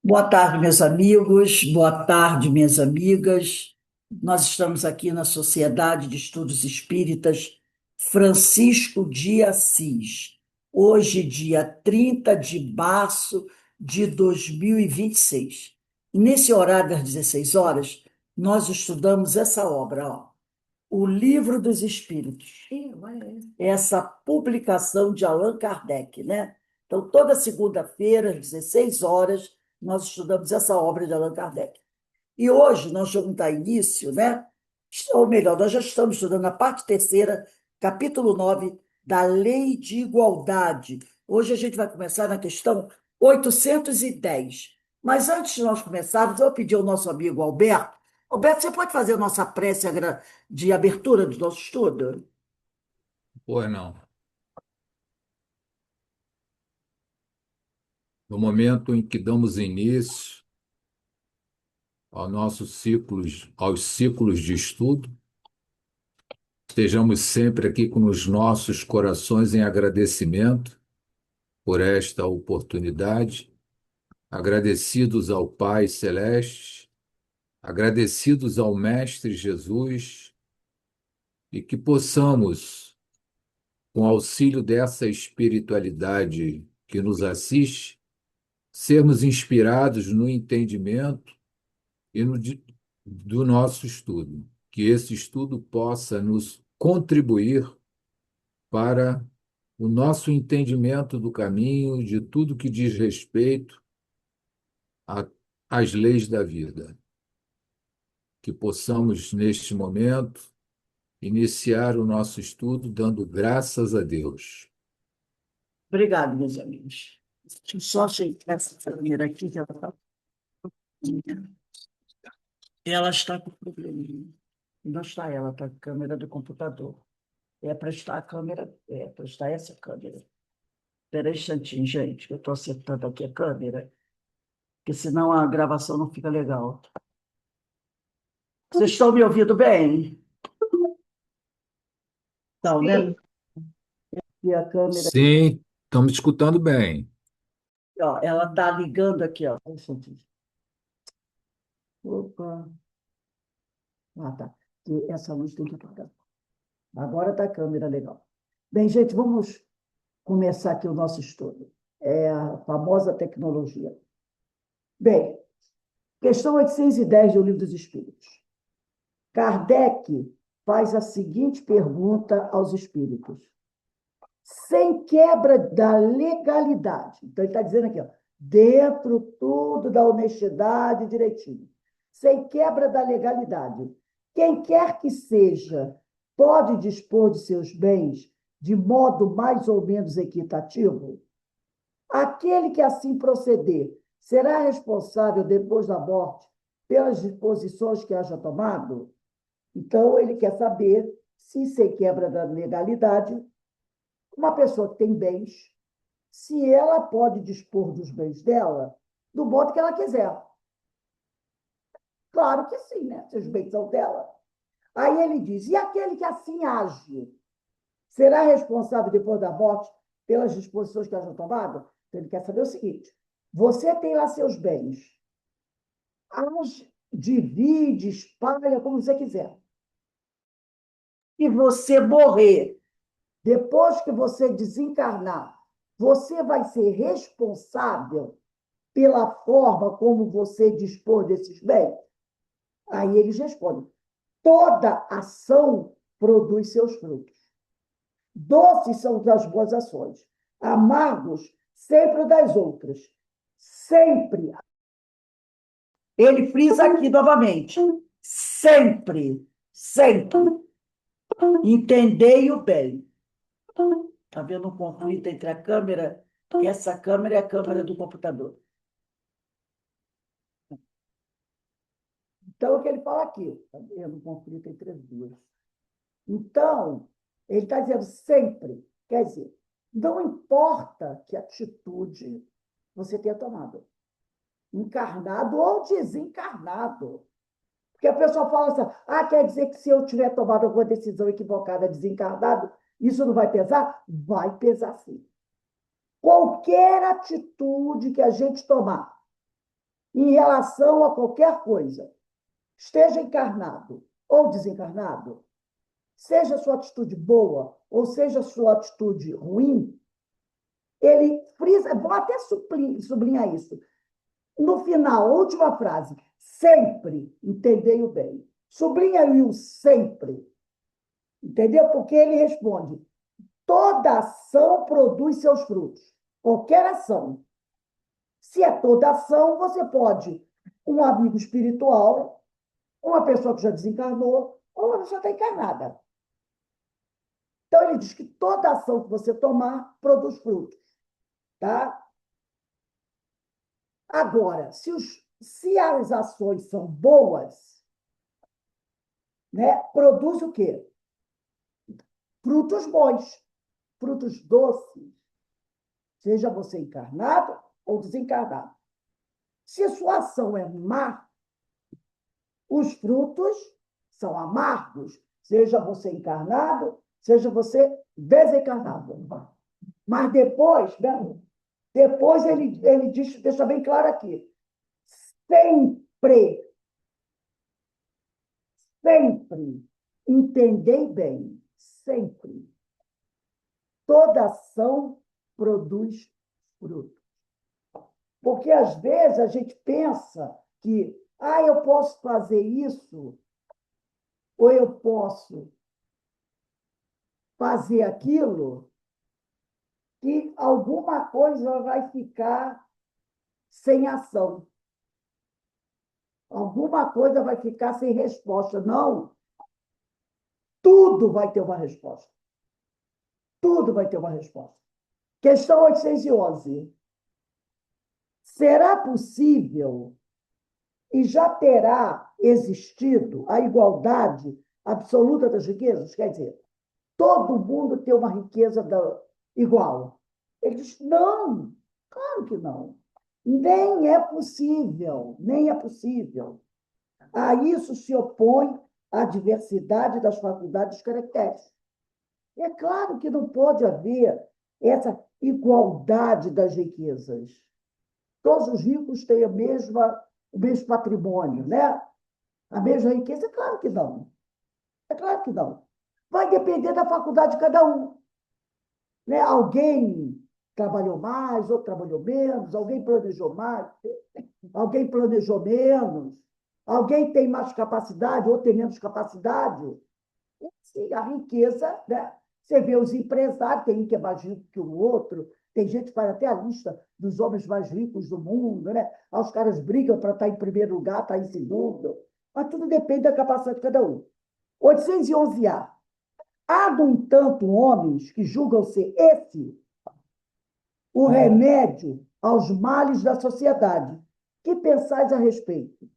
Boa tarde, meus amigos. Boa tarde, minhas amigas. Nós estamos aqui na Sociedade de Estudos Espíritas Francisco de Assis. Hoje, dia 30 de março de 2026. E nesse horário das 16 horas, nós estudamos essa obra, ó, O Livro dos Espíritos. Essa publicação de Allan Kardec, né? Então, toda segunda-feira, às 16 horas, nós estudamos essa obra de Allan Kardec. E hoje nós vamos dar início, né? Ou melhor, nós já estamos estudando a parte terceira, capítulo 9 da Lei de Igualdade. Hoje a gente vai começar na questão 810. Mas antes de nós começarmos, eu pedi ao nosso amigo Alberto. Alberto, você pode fazer a nossa prece de abertura do nosso estudo? Pois não. No momento em que damos início aos ciclos de estudo, estejamos sempre aqui com os nossos corações em agradecimento por esta oportunidade, agradecidos ao Pai Celeste, agradecidos ao Mestre Jesus, e que possamos, com o auxílio dessa espiritualidade que nos assiste, sermos inspirados no entendimento e do nosso estudo, que esse estudo possa nos contribuir para o nosso entendimento do caminho, de tudo que diz respeito a- às leis da vida. Que possamos, neste momento, iniciar o nosso estudo dando graças a Deus. Obrigado, meus amigos. Deixa eu só ajeitar essa câmera aqui, que ela está com probleminha. Não está ela, está a câmera do computador. É para estar a câmera, é para estar essa câmera. Espera aí um instantinho, gente, que eu estou acertando aqui a câmera, porque senão a gravação não fica legal. Vocês estão me ouvindo bem? Então, né? E a câmera, Sim, estamos escutando bem. ó, ela está ligando aqui, ó. Um instantinho. Opa. Ah, tá. E essa luz tem que apagar. Agora está a câmera legal. Bem, gente, vamos começar aqui o nosso estudo. É a famosa tecnologia. Bem, questão 810 do Livro dos Espíritos. Kardec faz a seguinte pergunta aos espíritos: sem quebra da legalidade. Então, ele está dizendo aqui, ó, dentro tudo da honestidade direitinho, sem quebra da legalidade. Quem quer que seja, pode dispor de seus bens de modo mais ou menos equitativo? Aquele que assim proceder será responsável depois da morte pelas disposições que haja tomado? Então, ele quer saber se, sem quebra da legalidade, uma pessoa que tem bens, se ela pode dispor dos bens dela do modo que ela quiser. Claro que sim, né? Se os bens são dela. Aí ele diz: e aquele que assim age, será responsável depois da morte pelas disposições que haja tomado? Então, ele quer saber o seguinte: você tem lá seus bens, age, divide, espalha, como você quiser. E você morrer, depois que você desencarnar, você vai ser responsável pela forma como você dispor desses bens? Aí eles respondem: toda ação produz seus frutos. Doces são das boas ações, amargos sempre das outras. Sempre. Ele frisa aqui novamente. Sempre, sempre. Entendei o bem. Está vendo um conflito entre a câmera? Essa câmera é a câmera do computador. Então, é o que ele fala aqui. Está vendo um conflito entre as duas. Então, ele está dizendo sempre, quer dizer, não importa que atitude você tenha tomado, encarnado ou desencarnado. Porque a pessoa fala assim: ah, quer dizer que se eu tiver tomado alguma decisão equivocada desencarnado, isso não vai pesar? Vai pesar sim. Qualquer atitude que a gente tomar, em relação a qualquer coisa, esteja encarnado ou desencarnado, seja sua atitude boa ou seja sua atitude ruim, ele frisa, vou até sublinhar isso. No final, a última frase, sempre entendei o bem. Sublinha aí o sempre, entendeu? Porque ele responde, toda ação produz seus frutos. Qualquer ação. Se é toda ação, você pode, um amigo espiritual, uma pessoa que já desencarnou, ou uma pessoa que está encarnada. Então, ele diz que toda ação que você tomar produz frutos. Tá? Agora, se as ações são boas, né, produz o quê? Frutos bons, frutos doces, seja você encarnado ou desencarnado. Se a sua ação é má, os frutos são amargos, seja você encarnado, seja você desencarnado. Mas depois, né, depois ele diz, deixa bem claro aqui, sempre, sempre, entendei bem, sempre. Toda ação produz fruto. Porque, às vezes, a gente pensa que, eu posso fazer isso, ou eu posso fazer aquilo, que alguma coisa vai ficar sem ação. Alguma coisa vai ficar sem resposta. Não, tudo vai ter uma resposta. Tudo vai ter uma resposta. Questão 811. Será possível e já terá existido a igualdade absoluta das riquezas? Quer dizer, todo mundo tem uma riqueza igual. Ele diz, não, claro que não. Nem é possível, nem é possível. A isso se opõe a diversidade das faculdades e caracteres. É claro que não pode haver essa igualdade das riquezas. Todos os ricos têm o mesmo patrimônio, né? A mesma riqueza? É claro que não. É claro que não. Vai depender da faculdade de cada um. Né? Alguém trabalhou mais, outro trabalhou menos, alguém planejou mais, alguém planejou menos, alguém tem mais capacidade, outro tem menos capacidade. Sim, a riqueza, né? Você vê os empresários, tem um que é mais rico que o outro, tem gente que faz até a lista dos homens mais ricos do mundo, né? Aí os caras brigam para estar em primeiro lugar, estar em segundo. Mas tudo depende da capacidade de cada um. 811A. Há, no entanto, homens que julgam ser esse o remédio aos males da sociedade. Que pensais a respeito?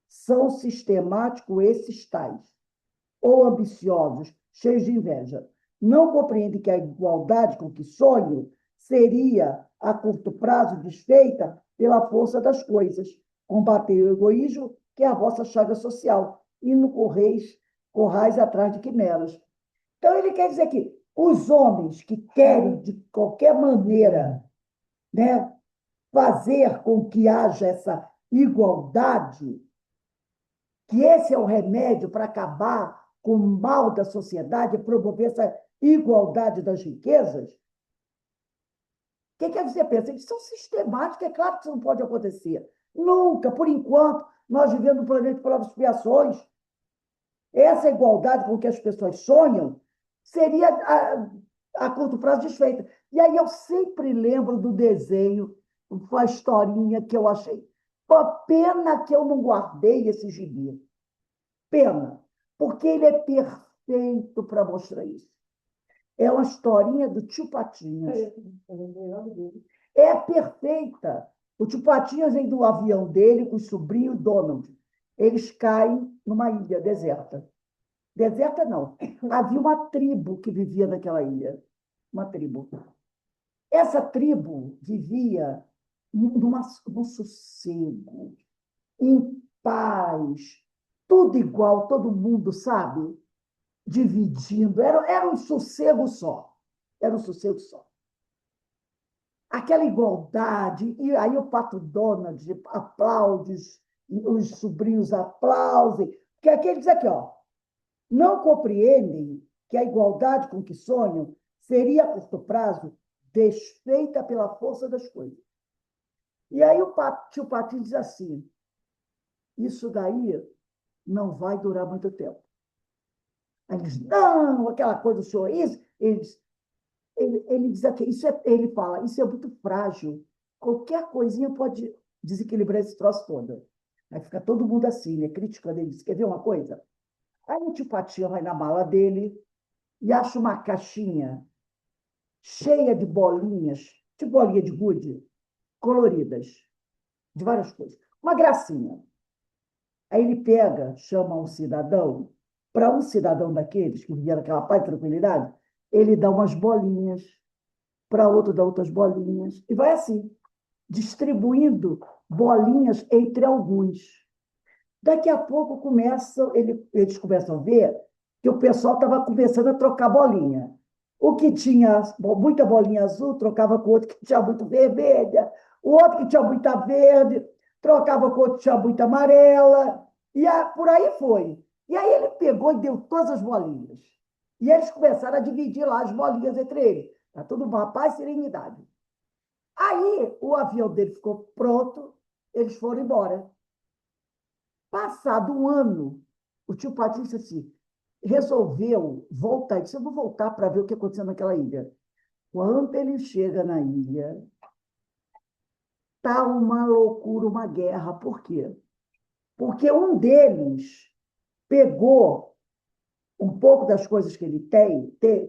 São sistemáticos esses tais, ou ambiciosos, cheios de inveja. Não compreendem que a igualdade com que sonham seria, a curto prazo, desfeita pela força das coisas. Combatei o egoísmo, que é a vossa chaga social, e no corrais atrás de quimeras. Então, ele quer dizer que os homens que querem, de qualquer maneira, né, fazer com que haja essa igualdade, que esse é o remédio para acabar com o mal da sociedade, promover essa igualdade das riquezas, o que você pensa? Eles são sistemáticos, é claro que isso não pode acontecer. Nunca, por enquanto, nós vivemos num planeta de provas e expiações. Essa igualdade com que as pessoas sonham seria a curto prazo desfeita. E aí eu sempre lembro do desenho, com a historinha que eu achei. Pô, pena que eu não guardei esse gibi. Pena, porque ele é perfeito para mostrar isso. É uma historinha do Tio Patinhas. É perfeita. O Tio Patinhas vem do avião dele com o sobrinho Donald. Eles caem numa ilha deserta. Deserta não. Havia uma tribo que vivia naquela ilha. Uma tribo. Essa tribo vivia num sossego, em paz, tudo igual, todo mundo, sabe? Dividindo. Era um sossego só. Era um sossego só. aquela igualdade, e aí o Pato Donald aplaude, os sobrinhos aplaudem, porque aquele diz aqui, ó, não compreendem que a igualdade com que sonham seria, a curto prazo, desfeita pela força das coisas. E aí o tio Patinho diz assim, isso daí não vai durar muito tempo. Aí ele diz, não, aquela coisa do senhor, isso, ele diz aqui, ele fala, isso é muito frágil. Qualquer coisinha pode desequilibrar esse troço todo. Aí fica todo mundo assim, né? Criticando ele. Diz, quer ver uma coisa? Aí o tio Patinha vai na mala dele e acha uma caixinha cheia de bolinha de gude, coloridas, de várias coisas. Uma gracinha. Aí ele pega, chama um cidadão, para um cidadão daqueles que vivia naquela paz e tranquilidade, ele dá umas bolinhas, para outro dá outras bolinhas, e vai assim, distribuindo bolinhas entre alguns. Daqui a pouco eles começam a ver que o pessoal estava começando a trocar bolinha. O que tinha muita bolinha azul, trocava com o outro que tinha muito vermelha, o outro que tinha muita verde, trocava com o outro que tinha muita amarela, e por aí foi. E aí ele pegou e deu todas as bolinhas. E eles começaram a dividir lá as bolinhas entre eles. Está tudo uma paz e serenidade. Aí o avião dele ficou pronto, eles foram embora. Passado um ano, o tio Patrício assim, resolveu voltar. Ele disse, eu vou voltar para ver o que aconteceu naquela ilha. Quando ele chega na ilha, tá uma loucura, uma guerra. Por quê? Porque um deles pegou um pouco das coisas que ele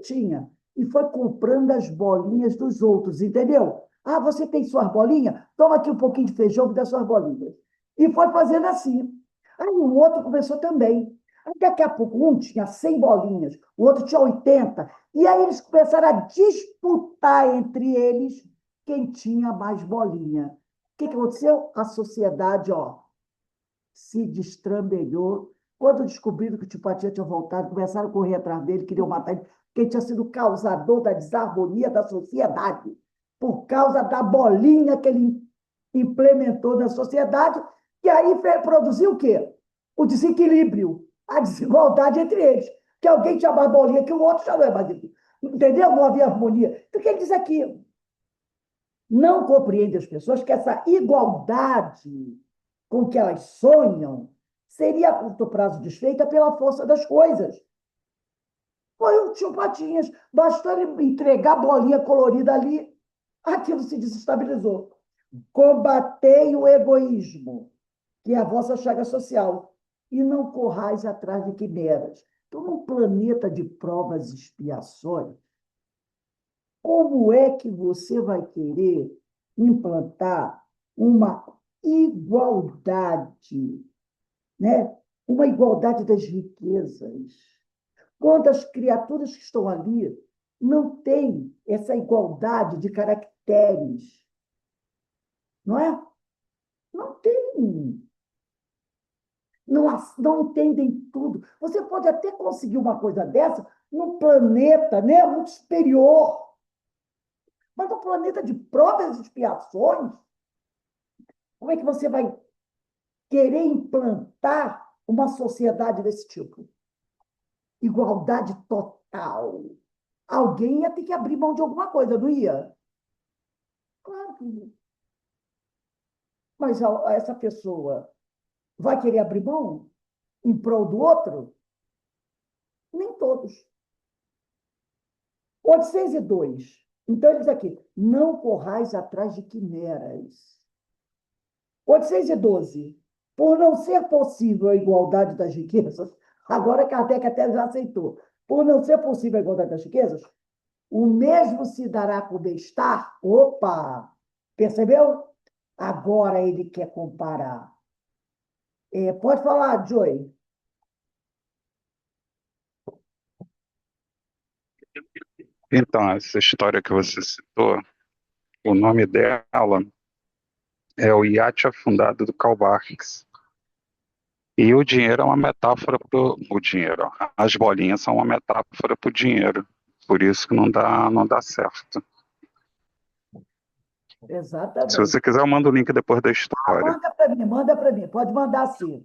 tinha e foi comprando as bolinhas dos outros, entendeu? Ah, você tem suas bolinhas? Toma aqui um pouquinho de feijão que dá suas bolinhas. E foi fazendo assim. Aí o outro começou também. Aí daqui a pouco, um tinha 100 bolinhas, o outro tinha 80. E aí eles começaram a disputar entre eles quem tinha mais bolinha. O que aconteceu? A sociedade, ó, se destrambelhou. Quando descobriram que o tio Patinha tinha voltado, começaram a correr atrás dele, queriam matar ele, porque ele tinha sido causador da desarmonia da sociedade, por causa da bolinha que ele implementou na sociedade, e aí produziu o quê? O desequilíbrio, a desigualdade entre eles. Que alguém tinha mais bolinha que o outro, já não é mais. Entendeu? Não havia harmonia. Então, o que ele diz aqui? Não compreende as pessoas que essa igualdade com que elas sonham seria a curto prazo desfeita pela força das coisas. Foi o tio Patinhas, bastou ele entregar a bolinha colorida ali, aquilo se desestabilizou. Combatei o egoísmo, que é a vossa chaga social, e não corrais atrás de quimeras. Então, num planeta de provas e expiações, como é que você vai querer implantar uma igualdade, né? Uma igualdade das riquezas, quando as criaturas que estão ali não têm essa igualdade de caracteres, não é? Não tem. Não entendem tudo. Você pode até conseguir uma coisa dessa num planeta, né, muito superior, mas no planeta de provas e expiações, como é que você vai querer implantar uma sociedade desse tipo? Igualdade total. Alguém ia ter que abrir mão de alguma coisa, não ia? Claro que ia. Mas essa pessoa vai querer abrir mão em prol do outro? Nem todos. 802. Então, ele diz aqui, não corrais atrás de quimeras. 812. Por não ser possível a igualdade das riquezas, agora Kardec até já aceitou, por não ser possível a igualdade das riquezas, o mesmo se dará com o bem-estar. Opa! Percebeu? Agora ele quer comparar. Pode falar, Joy. Então, essa história que você citou, o nome dela é o iate afundado do Karl Barks. E o dinheiro é uma metáfora para o dinheiro. As bolinhas são uma metáfora para o dinheiro. Por isso que não dá certo. Se Exatamente. você quiser, eu mando o link depois da história. Manda para mim, pode mandar sim.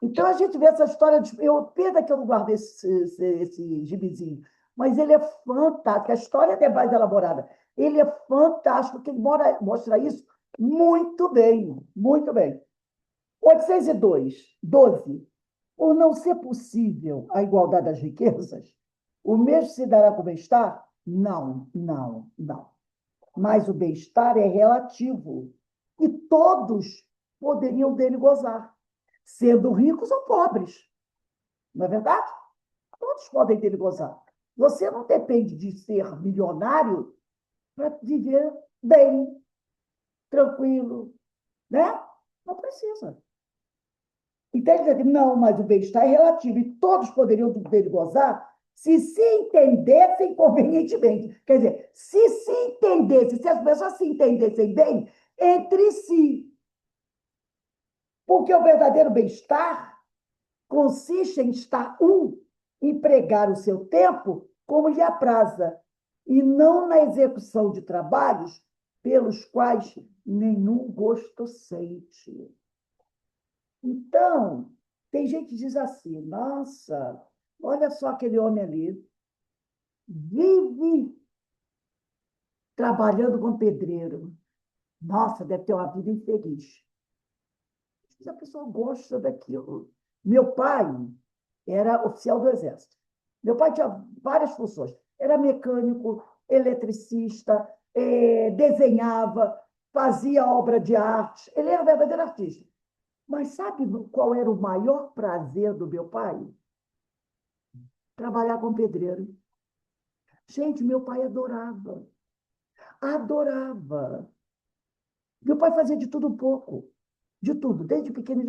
Então a gente vê essa história de. Pena que eu não guardei esse gibizinho, mas ele é fantástico. A história é mais elaborada. Ele é fantástico, porque ele mostra isso muito bem, muito bem. 802, 12. Por não ser possível a igualdade das riquezas, o mesmo se dará com o bem-estar? Não, não, não. Mas o bem-estar é relativo e todos poderiam dele gozar, sendo ricos ou pobres. Não é verdade? Todos podem dele gozar. Você não depende de ser milionário para viver bem, tranquilo, né? Não precisa. Então, ele diz assim, não, mas o bem-estar é relativo e todos poderiam dele gozar se entendessem convenientemente. Quer dizer, se entendessem, se as pessoas se entendessem bem entre si. Porque o verdadeiro bem-estar consiste em estar empregar o seu tempo como lhe apraza, e não na execução de trabalhos pelos quais nenhum gosto sente. Então, tem gente que diz assim, nossa, olha só aquele homem ali, vive trabalhando como pedreiro. Nossa, deve ter uma vida infeliz. A pessoa gosta daquilo. Meu pai era oficial do Exército. Meu pai tinha várias funções. Era mecânico, eletricista, desenhava, fazia obra de arte. Ele era um verdadeiro artista. Mas sabe qual era o maior prazer do meu pai? Trabalhar com pedreiro. Gente, meu pai adorava. Adorava. Meu pai fazia de tudo um pouco. De tudo. Desde pequeno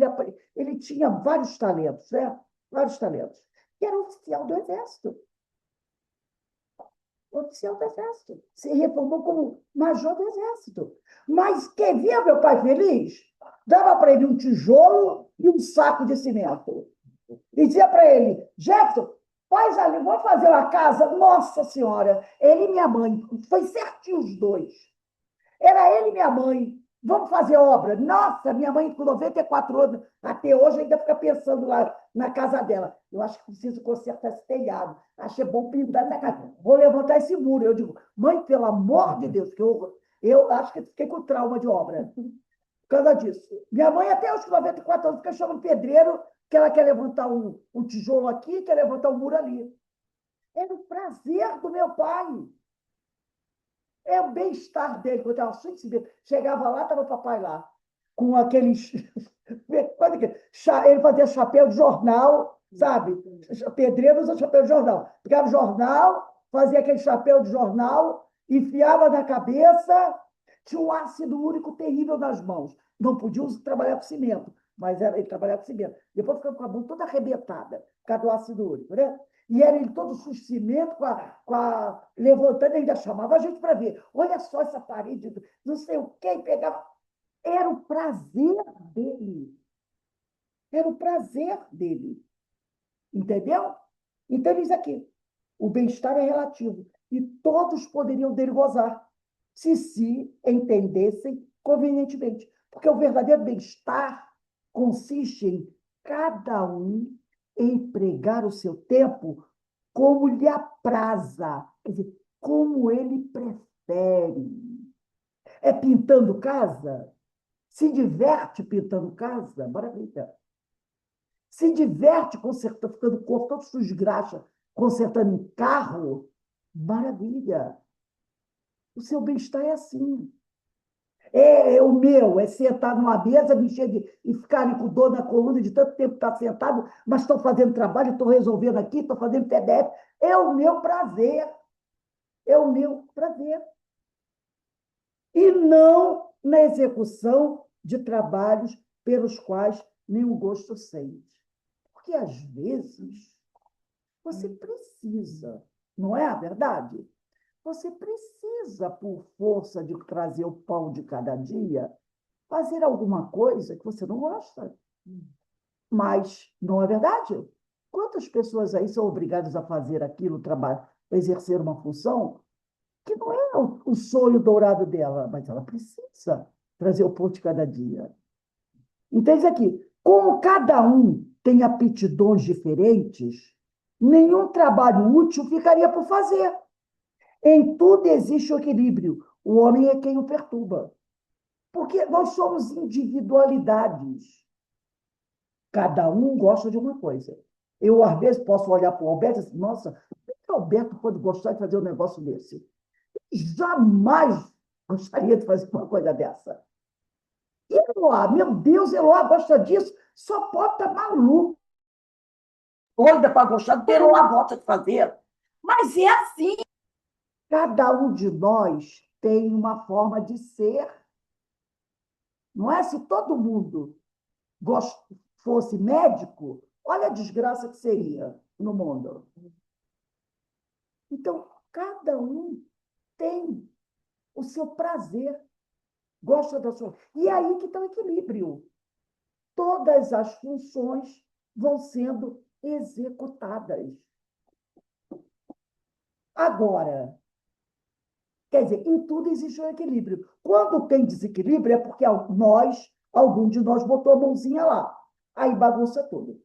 ele tinha vários talentos, né? Vários talentos. E era oficial do Exército. Oficial do Exército. Se reformou como major do Exército. Mas quem via meu pai feliz, dava para ele um tijolo e um saco de cimento. E dizia para ele, Jefferson, faz ali, vamos fazer uma casa. Nossa Senhora, ele e minha mãe, foi certinho os dois. Era ele e minha mãe. Vamos fazer obra. Nossa, minha mãe com 94 anos, até hoje ainda fica pensando lá na casa dela. Eu acho que preciso consertar esse telhado. Achei bom pintar na casa. Vou levantar esse muro. Eu digo, mãe, pelo amor de Deus, que eu acho que fiquei com trauma de obra por causa disso. Minha mãe, até os 94 anos, fica chamando pedreiro, que ela quer levantar um tijolo aqui, quer levantar um muro ali. Era o prazer do meu pai. É o bem-estar dele. Quando eu chegava lá, estava o papai lá, com aqueles. Ele fazia chapéu de jornal, sabe? Pedreiro usa chapéu de jornal. Pegava o jornal, fazia aquele chapéu de jornal, enfiava na cabeça, tinha um ácido úrico terrível nas mãos. Não podia trabalhar com cimento, mas ele trabalhava com cimento. Depois ficava com a mão toda arrebentada, por causa do ácido úrico, né? E era ele todo sujo de cimento, levantando, ainda chamava a gente para ver. Olha só essa parede, não sei o quê, e pegava. Era o prazer dele. Era o prazer dele. Entendeu? Então, ele diz aqui: o bem-estar é relativo e todos poderiam dele gozar, se entendessem convenientemente. Porque o verdadeiro bem-estar consiste em cada um empregar o seu tempo como lhe apraza, quer dizer, como ele prefere. É pintando casa? Se diverte pintando casa? Maravilha. Se diverte consertando, ficando corpo todo sujo de graxa, consertando um carro? Maravilha. O seu bem-estar é assim. O meu é sentar numa mesa, e ficar ali com dor na coluna de tanto tempo estar sentado, mas estou fazendo trabalho, estou resolvendo aqui, estou fazendo PDF. É o meu prazer. É o meu prazer. E não na execução de trabalhos pelos quais nenhum gosto sente. Porque, às vezes, você precisa, não é a verdade? Você precisa, por força de trazer o pão de cada dia, fazer alguma coisa que você não gosta. Mas não é verdade? Quantas pessoas aí são obrigadas a fazer aquilo, exercer uma função, que não é o sonho dourado dela, mas ela precisa trazer o pão de cada dia. Entende aqui? Como cada um tem aptidões diferentes, nenhum trabalho útil ficaria por fazer. Em tudo existe o equilíbrio. O homem é quem o perturba. Porque nós somos individualidades. Cada um gosta de uma coisa. Eu, às vezes, posso olhar para o Alberto e dizer, nossa, por que o Alberto pode gostar de fazer um negócio desse? Jamais gostaria de fazer uma coisa dessa. E Eloá, meu Deus, Eloá gosta disso, só pode estar maluco. Doida para gostar do que Eloá gosta de fazer. Mas é assim. Cada um de nós tem uma forma de ser. Não é? Se todo mundo fosse médico, olha a desgraça que seria no mundo. Então, cada um tem o seu prazer, gosta da sua. E é aí que está o equilíbrio. Todas as funções vão sendo executadas. Agora, quer dizer, em tudo existe um equilíbrio. Quando tem desequilíbrio, é porque algum de nós botou a mãozinha lá. Aí bagunça tudo.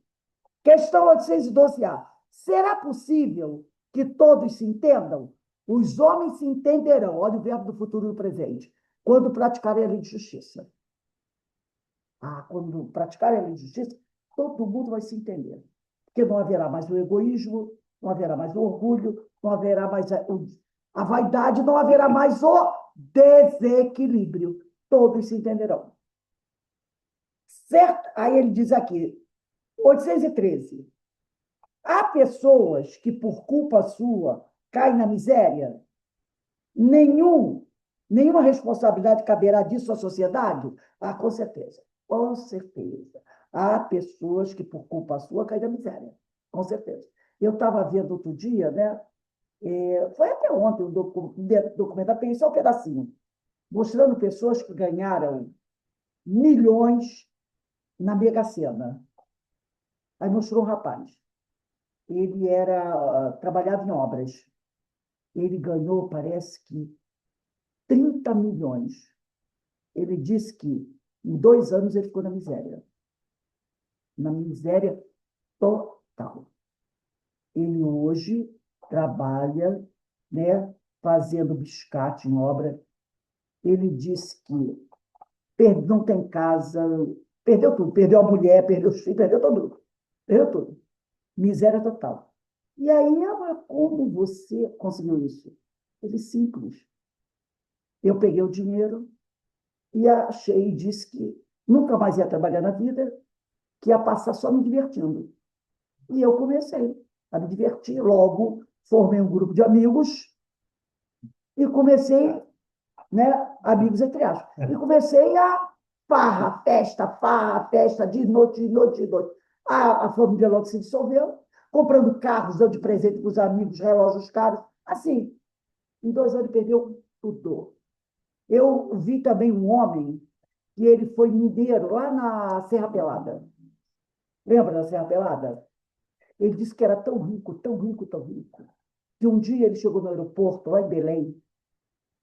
Questão 812A. Será possível que todos se entendam? Os homens se entenderão, olha o verbo do futuro e do presente, quando praticarem a lei de justiça. Quando praticarem a lei de justiça, todo mundo vai se entender. Porque não haverá mais o egoísmo, não haverá mais o orgulho, não haverá mais a vaidade, não haverá mais o desequilíbrio. Todos se entenderão. Certo? Aí ele diz aqui, 813. Há pessoas que, por culpa sua, caem na miséria? Nenhuma responsabilidade caberá disso à sociedade? Com certeza. Com certeza. Há pessoas que, por culpa sua, caem na miséria. Com certeza. Eu estava vendo outro dia, né? Foi até ontem um documentário, pensei só um pedacinho, mostrando pessoas que ganharam milhões na Mega Sena. Aí mostrou um rapaz. Ele trabalhava em obras. Ele ganhou, parece que, 30 milhões. Ele disse que em 2 anos ele ficou na miséria. Na miséria total. Ele hoje trabalha, né, fazendo biscate em obra. Ele disse que não tem casa, perdeu tudo. Perdeu a mulher, perdeu os filhos, perdeu tudo. Perdeu tudo. Miséria total. E aí, como você conseguiu isso? Ele simples. Eu peguei o dinheiro e achei e disse que nunca mais ia trabalhar na vida, que ia passar só me divertindo. E eu comecei a me divertir. Logo, formei um grupo de amigos e comecei, né, amigos entre aspas, e comecei a farra, festa, de noite, de noite, de noite. A família logo se dissolveu, comprando carros, dando de presente para os amigos, relógios caros. Assim, em 2 anos perdeu tudo. Eu vi também um homem que ele foi mineiro lá na Serra Pelada. Lembra da Serra Pelada? Ele disse que era tão rico, tão rico, tão rico, que um dia ele chegou no aeroporto, lá em Belém,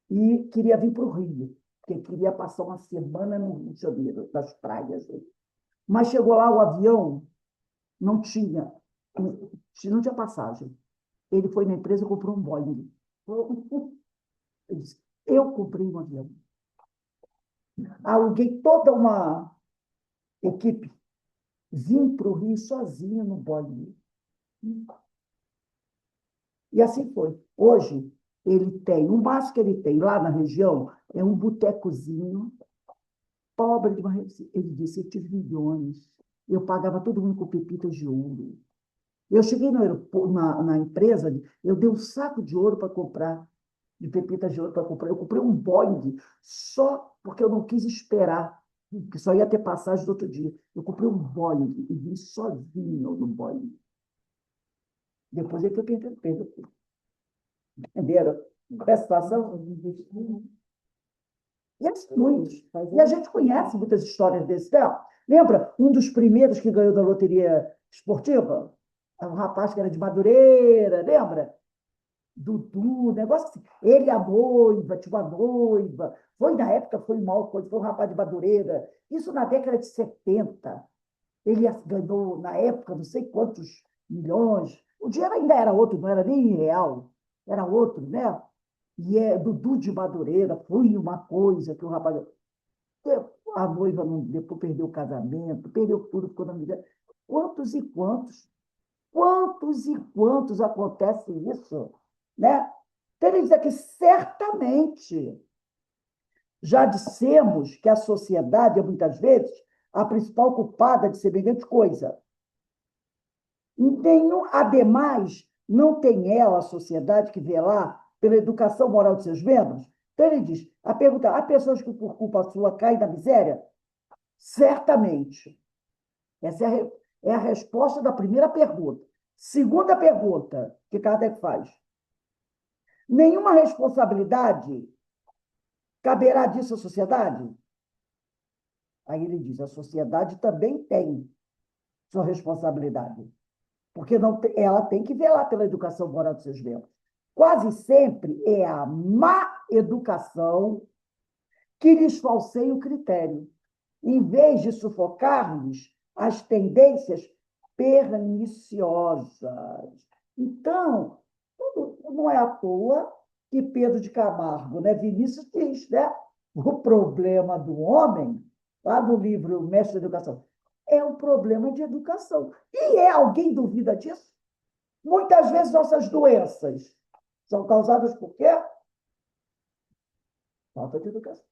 e queria vir para o Rio, porque queria passar uma semana no Rio de Janeiro, nas praias. Mas chegou lá, o avião não tinha passagem. Ele foi na empresa e comprou um Boeing. Ele disse, eu comprei um avião. Aluguei toda uma equipe, vim para o Rio sozinho no Boeing. E assim foi. Hoje, ele tem, o máximo que ele tem lá na região é um botecozinho, pobre de uma receita. Ele disse, eu tive milhões, eu pagava todo mundo com pepitas de ouro. Eu cheguei no aeroporto, na empresa, eu dei um saco de ouro para comprar, de pepitas de ouro para comprar. Eu comprei um Boeing só porque eu não quis esperar, que só ia ter passagem do outro dia. Eu comprei um Boeing e vim sozinho no Boeing. Depois ele foi perdendo tudo. Entenderam? Essa situação. E assim, muitos. E a gente conhece muitas histórias desse tempo. Lembra um dos primeiros que ganhou da loteria esportiva? Um rapaz que era de Madureira, lembra? Dudu, negócio assim. Ele e a noiva, tinha uma noiva. Foi, na época, foi mal, foi um rapaz de Madureira. Isso na década de 70. Ele ganhou, na época, não sei quantos milhões. O dinheiro ainda era outro, não era nem em real. Era outro, né? E Dudu de Madureira, foi uma coisa que o rapaz. A noiva não, depois perdeu o casamento, perdeu tudo, ficou na miséria. Quantos e quantos? Quantos e quantos acontece isso? Né? Então, ele diz aqui, certamente, já dissemos que a sociedade é, muitas vezes, a principal culpada de semelhante coisa. Nenhum, ademais, não tem ela, a sociedade, que velar pela educação moral de seus membros? Então, ele diz, a pergunta, há pessoas que, por culpa sua, caem na miséria? Certamente. Essa é a resposta da primeira pergunta. Segunda pergunta que Kardec faz. Nenhuma responsabilidade caberá disso à sociedade? Aí ele diz, a sociedade também tem sua responsabilidade, porque não, ela tem que velar pela educação moral dos seus membros. Quase sempre é a má educação que lhes falseia o critério, em vez de sufocar-lhes as tendências perniciosas. Então, não é à toa que Pedro de Camargo, né, Vinícius diz, né, o problema do homem, lá no livro Mestre da Educação, é um problema de educação. E alguém duvida disso? Muitas vezes nossas doenças são causadas por quê? Falta de educação.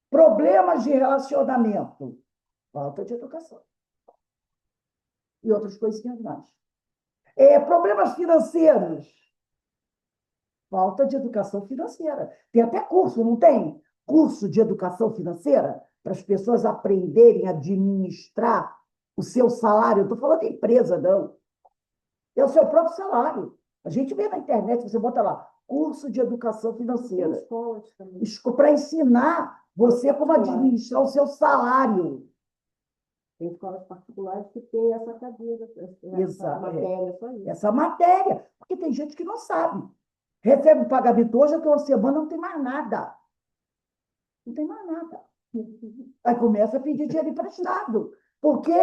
Problemas de relacionamento, falta de educação. E outras coisinhas mais. Problemas financeiros, falta de educação financeira. Tem até curso, não tem? Curso de educação financeira para as pessoas aprenderem a administrar o seu salário. Eu estou falando de empresa, não. É o seu próprio salário. A gente vê na internet, você bota lá, curso de educação financeira. Escolas também. Para ensinar você como administrar o seu salário. Tem escolas particulares que têm essa cadeira, essa matéria, só isso. Essa matéria. Porque tem gente que não sabe. Recebe o pagamento hoje, daqui a uma semana não tem mais nada. Não tem mais nada. Aí começa a pedir dinheiro emprestado. Porque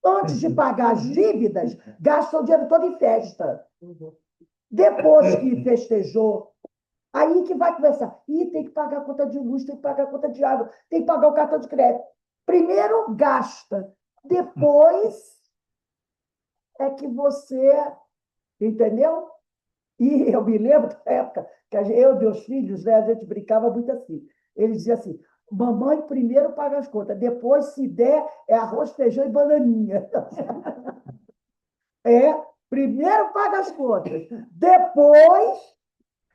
antes de pagar as dívidas, gasta o dinheiro todo em festa. Depois que festejou, aí que vai começar. Tem que pagar a conta de luz, tem que pagar a conta de água, tem que pagar o cartão de crédito. Primeiro gasta, depois é que você, entendeu? E eu me lembro da época que eu e meus filhos, né, a gente brincava muito assim. Eles diziam assim, mamãe primeiro paga as contas, depois, se der, é arroz, feijão e bananinha. Primeiro paga as contas, depois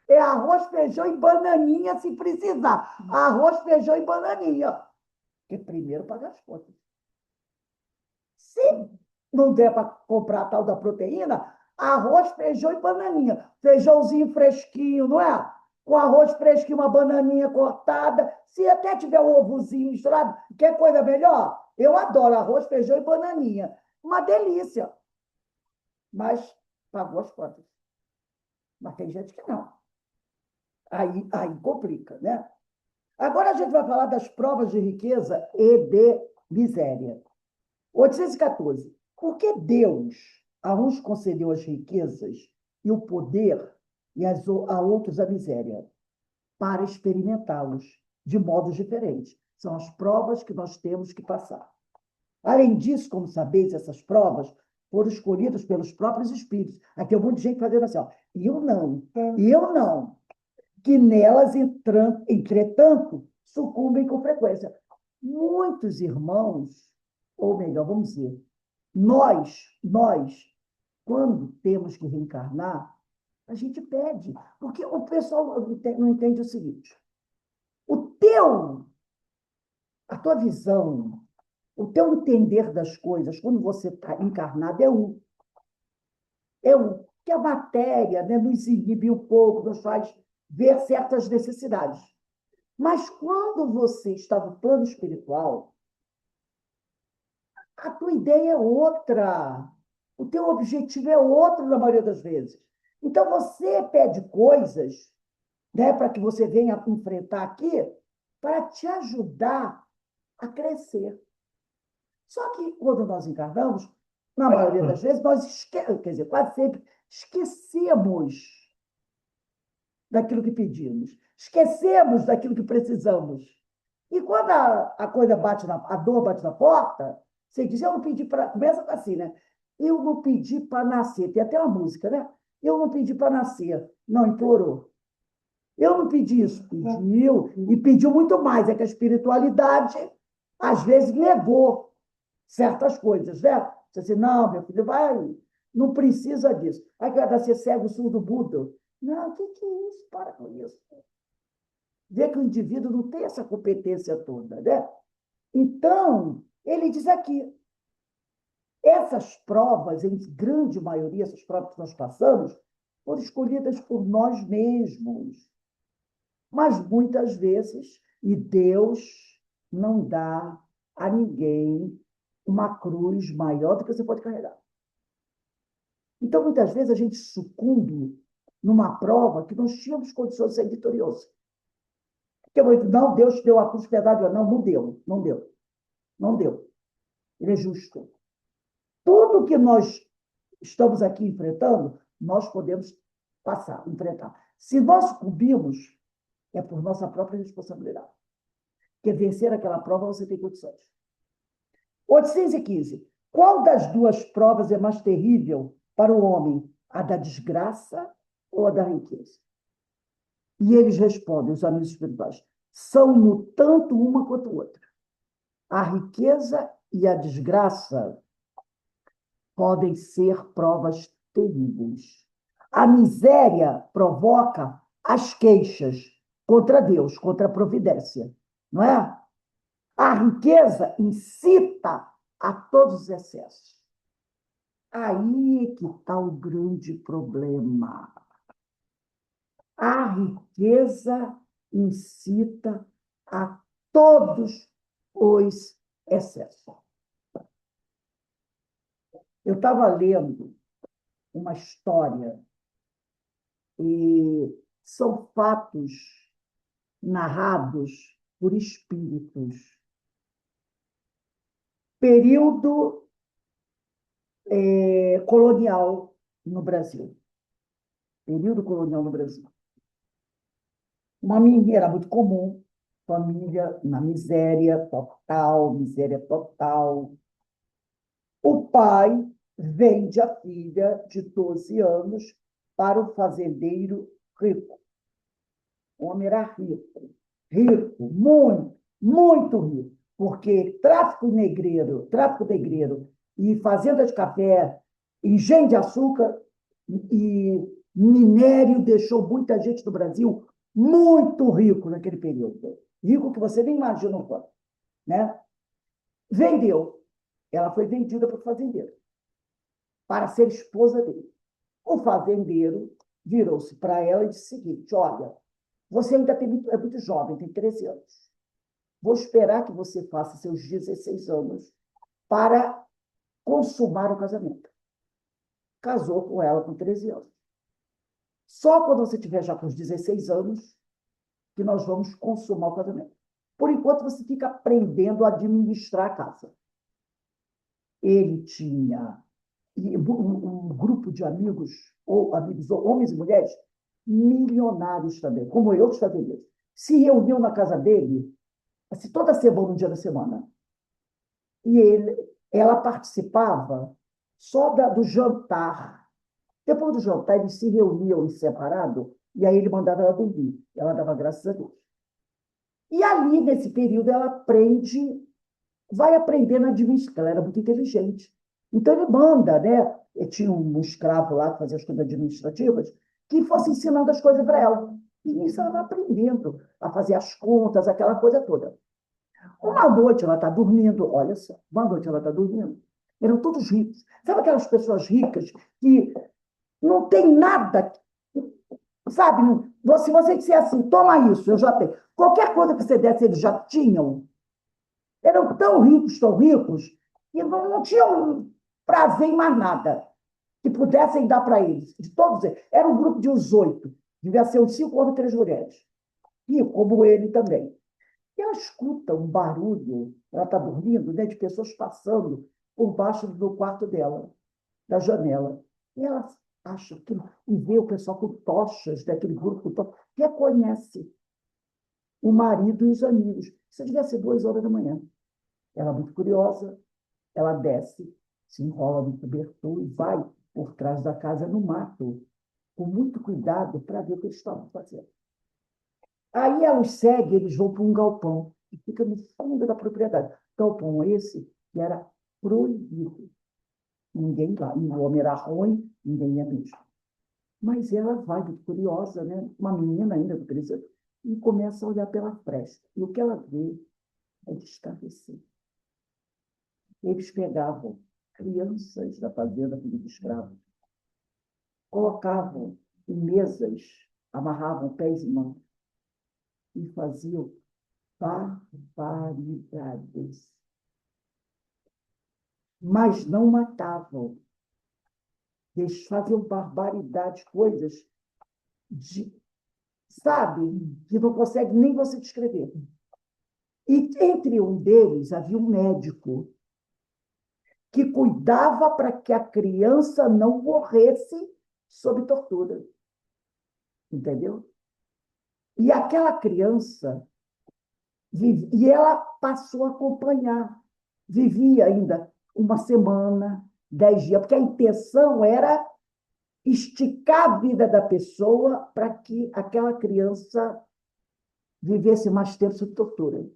é arroz, feijão e bananinha, se precisar. Arroz, feijão e bananinha. Porque primeiro paga as contas. Se não der para comprar a tal da proteína, arroz, feijão e bananinha. Feijãozinho fresquinho, não é? Com arroz fresquinho, uma bananinha cortada. Se até tiver um ovozinho misturado, quer coisa melhor? Eu adoro arroz, feijão e bananinha. Uma delícia. Mas pagou as contas. Mas tem gente que não. Aí complica, né? Agora a gente vai falar das provas de riqueza e de miséria. 814. Por que Deus a uns concedeu as riquezas e o poder e a outros a miséria? Para experimentá-los de modos diferentes. São as provas que nós temos que passar. Além disso, como sabeis, essas provas foram escolhidas pelos próprios espíritos. Aqui tem um monte de gente fazendo assim, ó, eu não, que nelas, entretanto, sucumbem com frequência. Muitos irmãos, ou melhor, vamos dizer, nós, quando temos que reencarnar, a gente pede, porque o pessoal não entende o seguinte, a tua visão, o teu entender das coisas, quando você está encarnado, é um. Que a matéria, né, nos inibe um pouco, nos faz ver certas necessidades. Mas quando você está no plano espiritual, a tua ideia é outra. O teu objetivo é outro, na maioria das vezes. Então, você pede coisas, né, para que você venha enfrentar aqui, para te ajudar a crescer. Só que, quando nós encarnamos, na maioria das vezes, quer dizer, quase sempre, esquecemos daquilo que pedimos, esquecemos daquilo que precisamos. E quando a coisa a dor bate na porta, você diz, eu não pedi para. Começa assim, né? Eu não pedi para nascer. Tem até uma música, né? Eu não pedi para nascer. Não, implorou. Eu não pedi isso, pediu, e pediu muito mais. É que a espiritualidade, às vezes, negou certas coisas, né? Você diz assim, não, meu filho, vai, não precisa disso. Aí que vai dar ser cego, surdo, mudo. Não, o que é isso? Para com isso. Vê que o indivíduo não tem essa competência toda, né? Então, ele diz aqui, essas provas, em grande maioria, essas provas que nós passamos, foram escolhidas por nós mesmos. Mas muitas vezes, e Deus não dá a ninguém uma cruz maior do que você pode carregar. Então, muitas vezes, a gente sucumbe numa prova que nós tínhamos condições de ser vitorioso. Porque eu digo, não, Deus deu a cruz pesada. Não, não deu, não deu. Não deu. Ele é justo. Tudo que nós estamos aqui enfrentando, nós podemos passar, enfrentar. Se nós sucumbimos, é por nossa própria responsabilidade. Porque vencer aquela prova você tem condições. 815. Qual das duas provas é mais terrível para o homem? A da desgraça ou a da riqueza? E eles respondem, os amigos espirituais, são no tanto uma quanto outra. A riqueza e a desgraça podem ser provas terríveis. A miséria provoca as queixas contra Deus, contra a providência, não é? A riqueza incita a todos os excessos. Aí que está o grande problema. A riqueza incita a todos os excessos. Eu estava lendo uma história e são fatos narrados por espíritos. Período colonial no Brasil. Período colonial no Brasil. Uma menina era muito comum, família na miséria total, miséria total. O pai vende a filha de 12 anos para o fazendeiro rico. O homem era rico, rico, muito, muito rico, porque tráfico negreiro e fazenda de café, engenho de açúcar e minério deixou muita gente do Brasil muito rico naquele período. Rico que você nem imagina o quanto, né? Vendeu. Ela foi vendida para o fazendeiro, para ser esposa dele. O fazendeiro virou-se para ela e disse o seguinte, olha, você ainda é muito jovem, tem 13 anos. Vou esperar que você faça seus 16 anos para consumar o casamento. Casou com ela com 13 anos. Só quando você tiver já com os 16 anos que nós vamos consumar o casamento. Por enquanto, você fica aprendendo a administrar a casa. Ele tinha um grupo de amigos, ou amigos, homens e mulheres, milionários também, como eu, dos Estados Unidos. Se reuniam na casa dele, assim, toda semana, um dia da semana. E ela participava só do jantar. Depois do jantar, eles se reuniam em separado, e aí ele mandava ela dormir. Ela dava graças a Deus. E ali, nesse período, ela vai aprendendo a administrar. Ela era muito inteligente. Então, ele manda, né? E tinha um escravo lá que fazia as coisas administrativas, que fosse ensinando as coisas para ela. E nisso ela vai aprendendo a fazer as contas, aquela coisa toda. Uma noite ela está dormindo, olha só, uma noite ela está dormindo. Eram todos ricos. Sabe aquelas pessoas ricas que não tem nada, sabe? Se você disser assim, toma isso, eu já tenho. Qualquer coisa que você desse, eles já tinham. Eram tão ricos, que não tinham prazer em mais nada. que pudessem dar para eles, de todos eles. Era um grupo de uns 8, devia ser uns 5 homens e 3 mulheres. E como ele também. E ela escuta um barulho, ela está dormindo, né, de pessoas passando por baixo do quarto dela, da janela. E ela acha que, e vê o pessoal com tochas, daquele grupo com tochas, reconhece o marido e os amigos. Isso devia ser 2 horas da manhã. Ela, muito curiosa, ela desce, se enrola no cobertor e vai por trás da casa no mato, com muito cuidado para ver o que eles estavam fazendo. Aí ela os segue, eles vão para um galpão, que fica no fundo da propriedade. Galpão esse que era proibido. Ninguém lá. E o homem era ruim, ninguém ia mesmo. Mas ela vai, muito curiosa, né? Uma menina ainda do 13 anos, e começa a olhar pela fresta. E o que ela vê é estarrecer. Eles pegavam crianças da fazenda filho de escravo, colocavam em mesas, amarravam pés e mãos e faziam barbaridades. Mas não matavam. Eles faziam barbaridades, coisas de, sabe, que não consegue nem você descrever. E entre um deles havia um médico que cuidava para que a criança não morresse sob tortura. Entendeu? E aquela criança, e ela passou a acompanhar, vivia ainda 1 semana, 10 dias, porque a intenção era esticar a vida da pessoa para que aquela criança vivesse mais tempo sob tortura.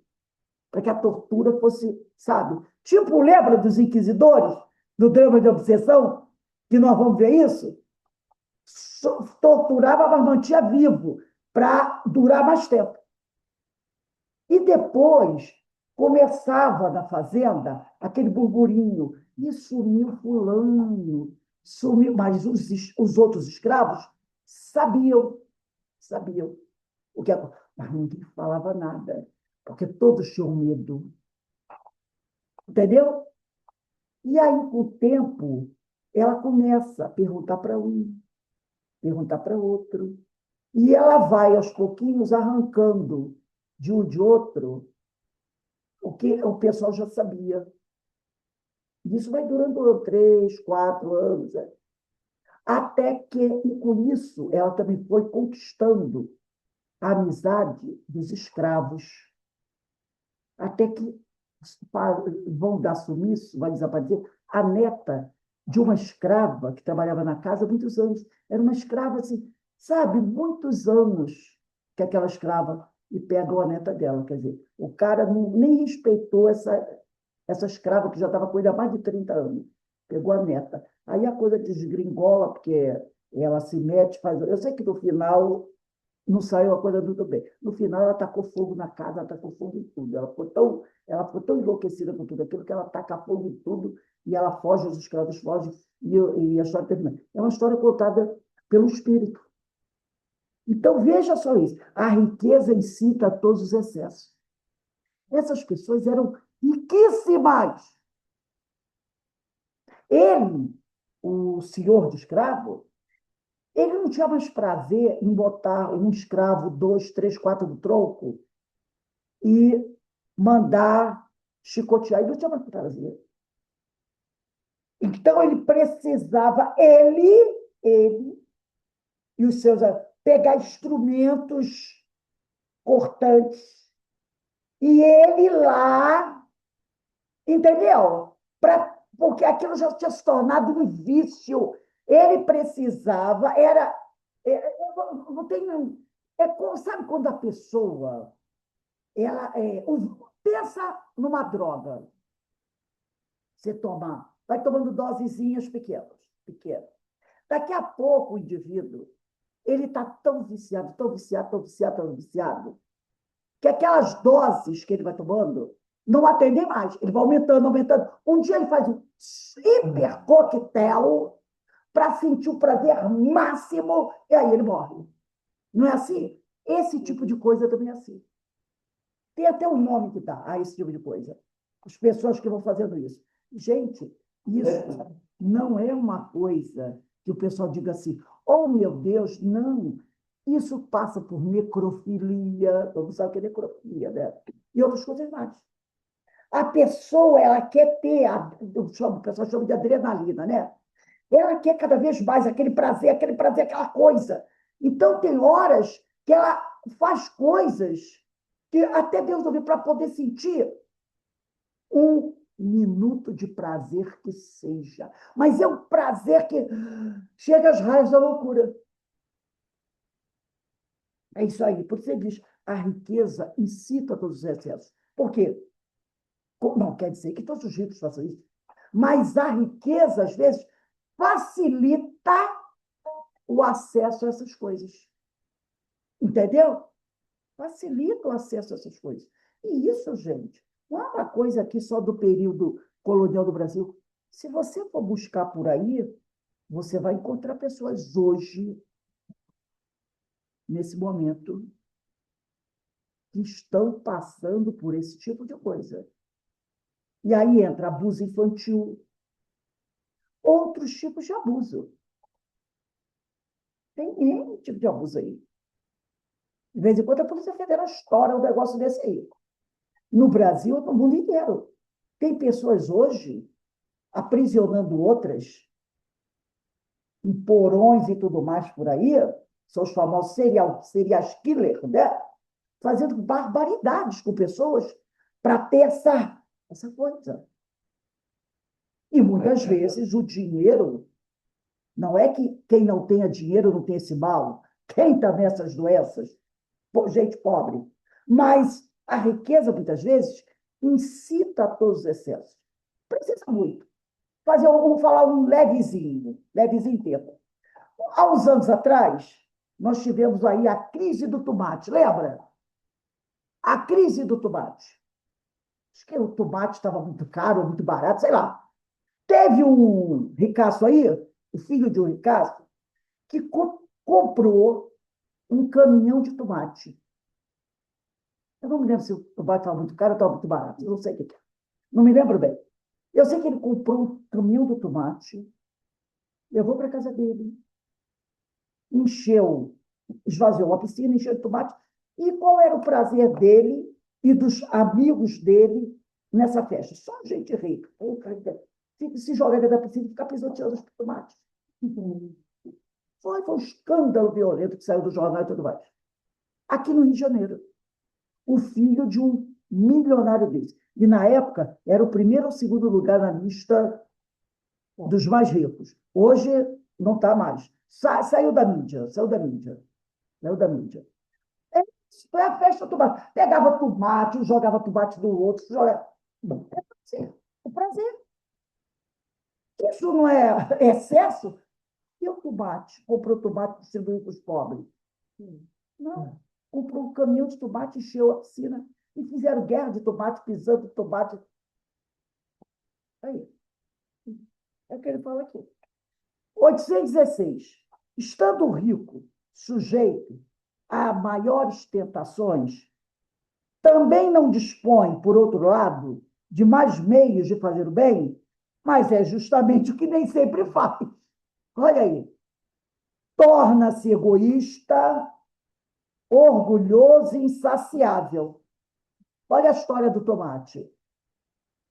Para que a tortura fosse, sabe? Tipo, lembra dos inquisidores, do drama de obsessão? Que nós vamos ver isso? Torturava, mas mantinha vivo, para durar mais tempo. E depois começava na fazenda aquele burburinho, e sumiu fulano, sumiu, mas os outros escravos sabiam o que aconteceu, mas ninguém falava nada, porque todos tinham medo. Entendeu? E aí, com o tempo, ela começa a perguntar para um, perguntar para outro, e ela vai, aos pouquinhos, arrancando de um de outro o que o pessoal já sabia. Isso vai durando 3, 4 anos. Até que, e com isso, ela também foi conquistando a amizade dos escravos. Até que vão dar sumiço, vai desaparecer, a neta de uma escrava que trabalhava na casa há muitos anos. Era uma escrava, assim, sabe, muitos anos que aquela escrava, e pegam a neta dela. Quer dizer, o cara nem respeitou essa escrava que já estava com ele há mais de 30 anos. Pegou a neta. Aí a coisa desgringola, porque ela se mete, faz. Eu sei que no final não saiu a coisa muito bem. No final, ela tacou fogo na casa, ela tacou fogo em tudo. Ela ficou tão enlouquecida com tudo aquilo que ela taca fogo em tudo e ela foge, os escravos fogem e a história termina. É uma história contada pelo espírito. Então, veja só isso. A riqueza incita a todos os excessos. Essas pessoas eram riquíssimas. Ele, o senhor de escravo, ele não tinha mais prazer em botar um escravo, 2, 3, 4 do tronco e mandar chicotear. Ele não tinha mais prazer. Então, ele precisava, ele e os seus, pegar instrumentos cortantes e ele lá, entendeu? Porque aquilo já tinha se tornado um vício. Ele precisava, não tem, sabe quando a pessoa, pensa numa droga, você vai tomando dosezinhas pequenas. Daqui a pouco o indivíduo, ele está tão viciado, tão viciado, tão viciado, tão viciado, que aquelas doses que ele vai tomando não atendem mais. Ele vai aumentando, aumentando. Um dia ele faz um hipercoquetel para sentir o prazer máximo e aí ele morre. Não é assim? Esse tipo de coisa também é assim. Tem até um nome que dá a esse tipo de coisa. As pessoas que vão fazendo isso. Gente, isso Não é uma coisa que o pessoal diga assim, oh, meu Deus, não. Isso passa por necrofilia, vamos saber o que é necrofilia, né? E outras coisas mais. A pessoa, ela quer ter, o pessoal chama de adrenalina, né? Ela quer cada vez mais aquele prazer, aquela coisa. Então, tem horas que ela faz coisas que até Deus ouviu para poder sentir um minuto de prazer que seja. Mas é um prazer que chega às raias da loucura. É isso aí. Por isso ele diz, a riqueza incita todos os excessos. Por quê? Não quer dizer que todos os ricos façam isso. Mas a riqueza, às vezes, facilita o acesso a essas coisas. Entendeu? Facilita o acesso a essas coisas. E isso, gente, não é uma coisa aqui só do período colonial do Brasil. Se você for buscar por aí, você vai encontrar pessoas hoje, nesse momento, que estão passando por esse tipo de coisa. E aí entra abuso infantil, outros tipos de abuso. Tem N tipo de abuso aí. De vez em quando a Polícia Federal estoura um negócio desse aí. No Brasil, no mundo inteiro. Tem pessoas hoje aprisionando outras em porões e tudo mais por aí, são os famosos serial killers, né? Fazendo barbaridades com pessoas para ter essa coisa. E muitas vezes o dinheiro, não é que quem não tenha dinheiro não tem esse mal, quem está nessas doenças, gente pobre. Mas a riqueza, muitas vezes, incita a todos os excessos. Precisa muito. Vamos falar um levezinho tempo. Há uns anos atrás, nós tivemos aí a crise do tomate, lembra? A crise do tomate. Acho que o tomate estava muito caro, muito barato, sei lá. Teve um ricaço aí, o filho de um ricaço, que comprou um caminhão de tomate. Eu não me lembro se o tomate estava muito caro ou estava muito barato, eu não sei o que é. Não me lembro bem. Eu sei que ele comprou um caminhão de tomate, levou para a casa dele, esvaziou a piscina, encheu de tomate. E qual era o prazer dele e dos amigos dele nessa festa? Só gente rica. Fica se jogando da piscina e ficar pisoteando os tomates. Foi um escândalo violento que saiu do jornal e tudo mais. Aqui no Rio de Janeiro, o filho de um milionário desse. E, na época, era o primeiro ou segundo lugar na lista dos mais ricos. Hoje, não está mais. Saiu da mídia. Isso foi a festa do tomate. Pegava tomate, jogava tomate do outro. Bom, é prazer. É prazer. Isso não é excesso? E o tomate? Comprou tomate distribuindo para os pobres? Não. Comprou um caminhão de tomate, encheu a piscina e fizeram guerra de tomate, pisando tomate. Aí. É o que ele fala aqui. 816. Estando rico, sujeito a maiores tentações, também não dispõe, por outro lado, de mais meios de fazer o bem, mas é justamente o que nem sempre faz. Olha aí. Torna-se egoísta, orgulhoso e insaciável. Olha a história do tomate.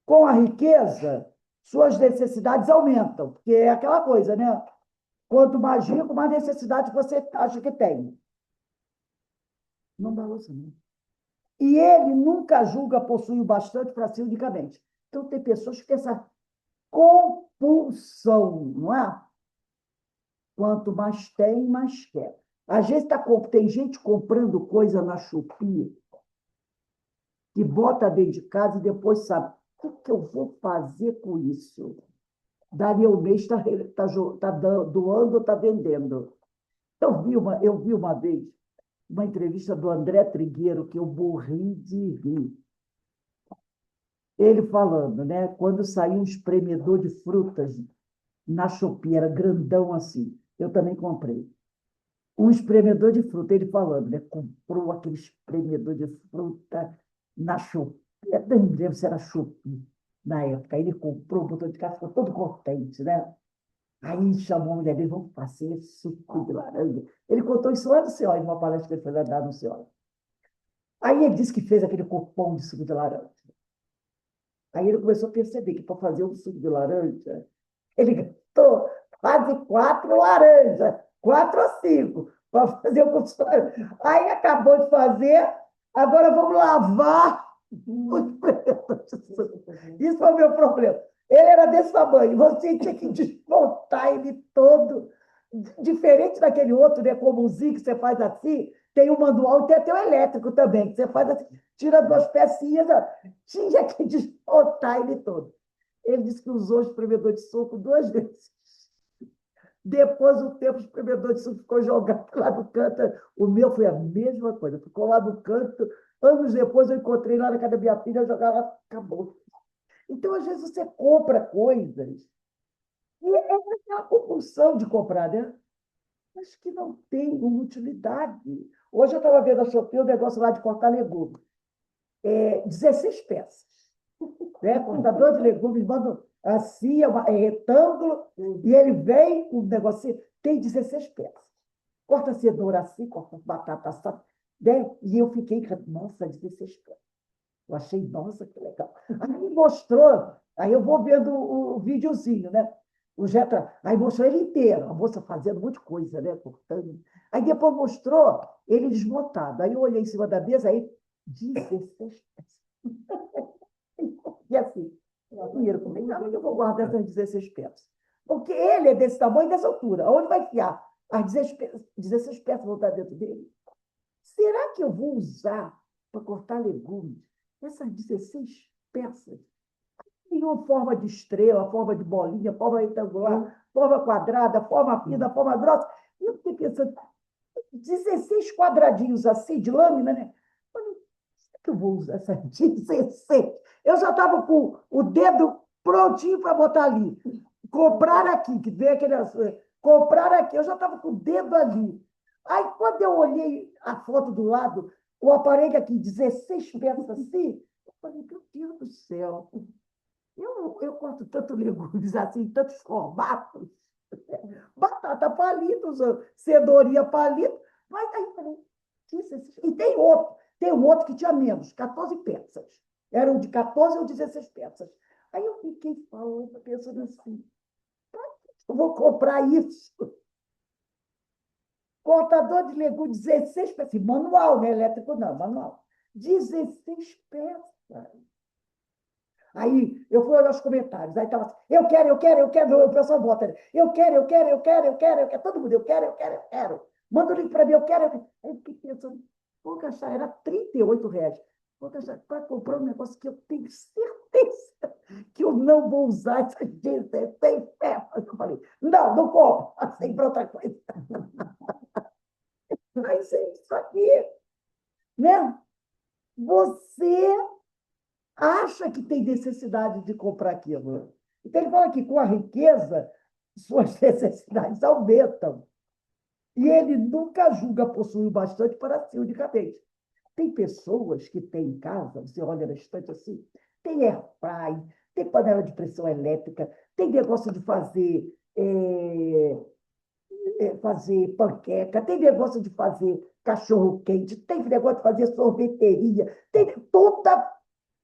Com a riqueza, suas necessidades aumentam, porque é aquela coisa, né? Quanto mais rico, mais necessidade você acha que tem. Não dá louça, não. E ele nunca julga possuir o bastante para si unicamente. Então, tem pessoas que têm essa compulsão, não é? Quanto mais tem, mais quer. Às vezes tem gente comprando coisa na Shopee que bota dentro de casa e depois sabe o que eu vou fazer com isso. Dali um mês está doando ou está vendendo. Eu vi uma vez uma entrevista do André Trigueiro que eu morri de rir. Ele falando, né? Quando saiu um espremedor de frutas na Shopee, era grandão assim. Eu também comprei. Um espremedor de fruta, ele falando, né? Comprou aquele espremedor de fruta na Shopee. Eu não me lembro se era Shopee. na época. Aí ele comprou, botou de casa, ficou todo contente, né? Aí chamou a mulher dele, vamos fazer suco de laranja. Ele contou isso lá no Senhora, em uma palestra que ele foi dar no Senhora. Aí ele disse que fez aquele copão de suco de laranja. Aí ele começou a perceber que para fazer um suco de laranja, ele gastou quase 4 laranjas, 4 ou 5, para fazer o suco de laranja. Aí acabou de fazer, agora vamos lavar os pretos. Isso foi o meu problema. Ele era desse tamanho, você tinha que desmontar ele todo, diferente daquele outro, né, comumzinho, que você faz assim, tem o manual e tem até o elétrico também, que você faz assim, tira 2 pecinhas, ó, tinha que desmontar ele todo. Ele disse que usou o espremedor de suco 2 vezes. Depois, o tempo, o espremedor de suco ficou jogado lá no canto. O meu foi a mesma coisa, ficou lá no canto. Anos depois, eu encontrei lá na casa da minha filha, eu jogava, acabou. Então, às vezes, você compra coisas e é aquela compulsão de comprar, né? Mas que não tem uma utilidade. Hoje eu estava vendo a Shopee, um negócio lá de cortar legumes. 16 peças. Né? Cortador de legumes, manda assim, é retângulo, e ele vem com um negocinho, tem 16 peças. Corta cenoura assim, corta batata assim, né? E eu fiquei, nossa, 16 peças. Eu achei, nossa, que legal. Aí me mostrou, aí eu vou vendo o videozinho, né? O Jetra, aí mostrou ele inteiro, a moça fazendo um monte de coisa, né? Cortando. Aí depois mostrou ele desmontado. Aí eu olhei em cima da mesa, aí 16 peças. E assim, dinheiro comigo, não, eu vou guardar essas 16 peças. Porque ele é desse tamanho e dessa altura. Onde vai enfiar? As 16 peças vão estar dentro dele? Será que eu vou usar para cortar legumes essas 16 peças? Tem uma forma de estrela, forma de bolinha, forma retangular, forma quadrada, forma fina, forma grossa. E eu fiquei pensando, 16 quadradinhos assim, de lâmina, né? Será que eu vou usar essas 16? Eu já estava com o dedo prontinho para botar ali. Comprar aqui, que vem aquele. Comprar aqui, eu já estava com o dedo ali. Aí, quando eu olhei a foto do lado, o aparelho aqui, 16 peças assim, eu falei, meu Deus do céu, eu corto tanto legumes assim, tantos formatos, batata palito, cenourinha palito, mas aí eu falei, 16. E tem um outro que tinha menos, 14 peças. Eram de 14 ou 16 peças. Aí eu fiquei falando, pensando assim, eu vou comprar isso. Cortador de legumes, 16 peças. Manual, não é elétrico, não, manual. 16 peças. Aí eu fui olhar os comentários, aí estava assim, eu quero, o pessoal bota, eu quero, todo mundo, eu quero. Manda o link para mim, eu quero. Aí eu fiquei pensando, vou gastar, era R$ 38. Vou gastar para comprar um negócio que eu tenho certeza que eu não vou usar essas 16 peças. Eu falei, não compro, assim para outra coisa. Mas é isso aqui, né? Você acha que tem necessidade de comprar aquilo. Então, ele fala que com a riqueza, suas necessidades aumentam. E ele nunca julga possuir o bastante para si unicamente. Tem pessoas que têm em casa, você olha na estante assim, tem airfry, tem panela de pressão elétrica, tem negócio de fazer panqueca, tem negócio de fazer cachorro-quente, tem negócio de fazer sorveteria, tem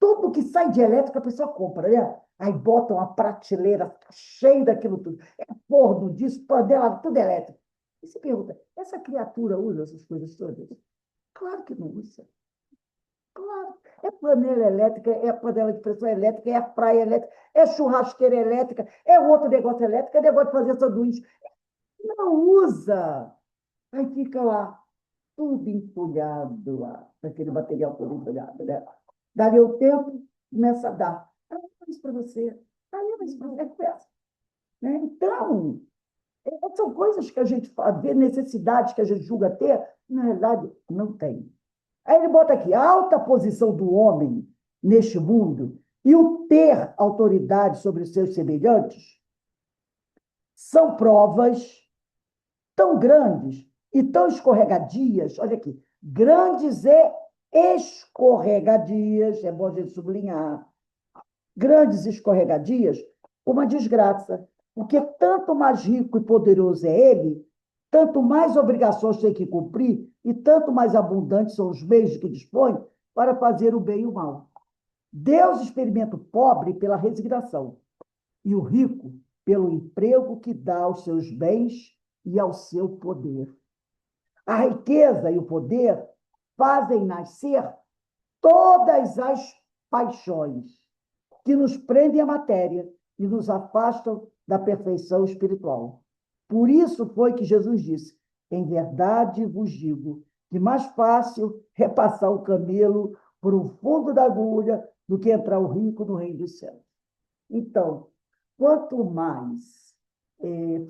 tudo que sai de elétrica a pessoa compra, né? Aí bota uma prateleira cheia daquilo tudo. É forno disso, panela, tudo elétrico. E se pergunta, essa criatura usa essas coisas todas? Claro que não usa. Claro. É panela elétrica, é panela de pressão elétrica, é a praia elétrica, é churrasqueira elétrica, é outro negócio elétrico, é negócio de fazer sanduíche. Não usa. Aí fica lá, tudo entulhado lá, aquele material todo entulhado, né? Dali o tempo, começa a dar. Ah, isso para você. Ah, isso para você. Começa. Né? Então, são coisas que a gente vê, necessidades que a gente julga ter, na realidade, não tem. Aí ele bota aqui, a alta posição do homem neste mundo e o ter autoridade sobre os seus semelhantes são provas tão grandes e tão escorregadias, olha aqui, grandes e escorregadias, é bom a gente sublinhar, grandes escorregadias, uma desgraça, porque tanto mais rico e poderoso é ele, tanto mais obrigações tem que cumprir e tanto mais abundantes são os meios que dispõe para fazer o bem e o mal. Deus experimenta o pobre pela resignação e o rico pelo emprego que dá aos seus bens e ao seu poder. A riqueza e o poder fazem nascer todas as paixões que nos prendem à matéria e nos afastam da perfeição espiritual. Por isso foi que Jesus disse: em verdade vos digo que mais fácil é passar o camelo por um fundo da agulha do que entrar o rico no reino dos céus. Então, quanto mais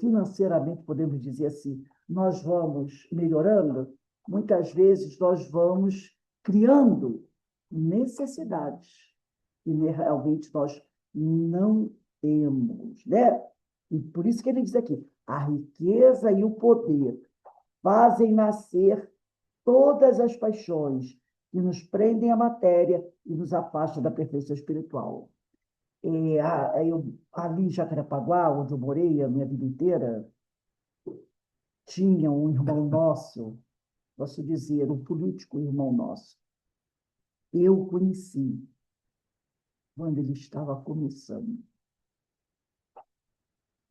financeiramente, podemos dizer assim, nós vamos melhorando, muitas vezes nós vamos criando necessidades que realmente nós não temos, né? E por isso que ele diz aqui, a riqueza e o poder fazem nascer todas as paixões que nos prendem à matéria e nos afastam da perfeição espiritual. Ali em Jacarepaguá, onde eu morei a minha vida inteira, tinha um irmão nosso, posso dizer, um político irmão nosso. Eu conheci quando ele estava começando.